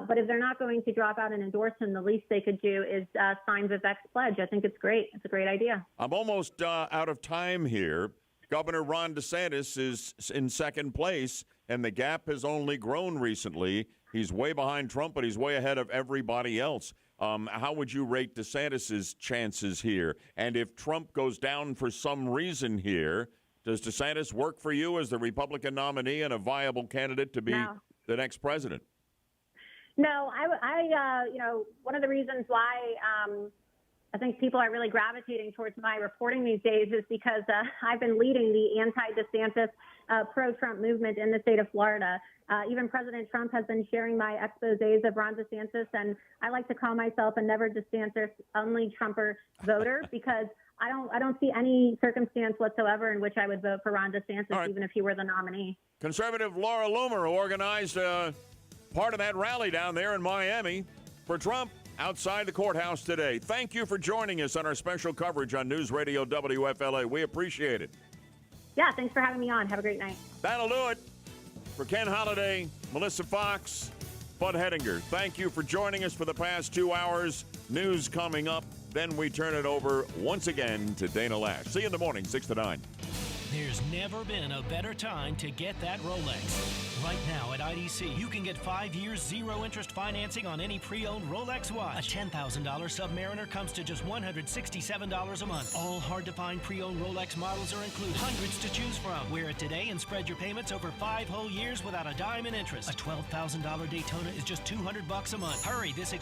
But if they're not going to drop out and endorse him, the least they could do is sign Vivek's pledge. I think it's great. It's a great idea. I'm almost out of time here. Governor Ron DeSantis is in second place, and the gap has only grown recently. He's way behind Trump, but he's way ahead of everybody else. How would you rate DeSantis's chances here? And if Trump goes down for some reason here, does DeSantis work for you as the Republican nominee and a viable candidate to be the next president? No, one of the reasons why I think people are really gravitating towards my reporting these days is because I've been leading the anti-DeSantis pro-Trump movement in the state of Florida. Even President Trump has been sharing my exposés of Ron DeSantis, and I like to call myself a never DeSantis, only Trumper voter, because I don't see any circumstance whatsoever in which I would vote for Ron DeSantis, even if he were the nominee. Conservative Laura Loomer organized part of that rally down there in Miami for Trump outside the courthouse today. Thank you for joining us on our special coverage on News Radio WFLA. We appreciate it. Yeah, thanks for having me on. Have a great night. That'll do it. For Ken Holiday, Melissa Fox, Bud Hedinger, thank you for joining us for the past 2 hours. News coming up. Then we turn it over once again to Dana Lash. See you in the morning, 6 to 9. There's never been a better time to get that Rolex. Right now at IDC, you can get 5 years zero-interest financing on any pre-owned Rolex watch. A $10,000 Submariner comes to just $167 a month. All hard-to-find pre-owned Rolex models are included. Hundreds to choose from. Wear it today and spread your payments over 5 whole years without a dime in interest. A $12,000 Daytona is just $200 a month. Hurry, this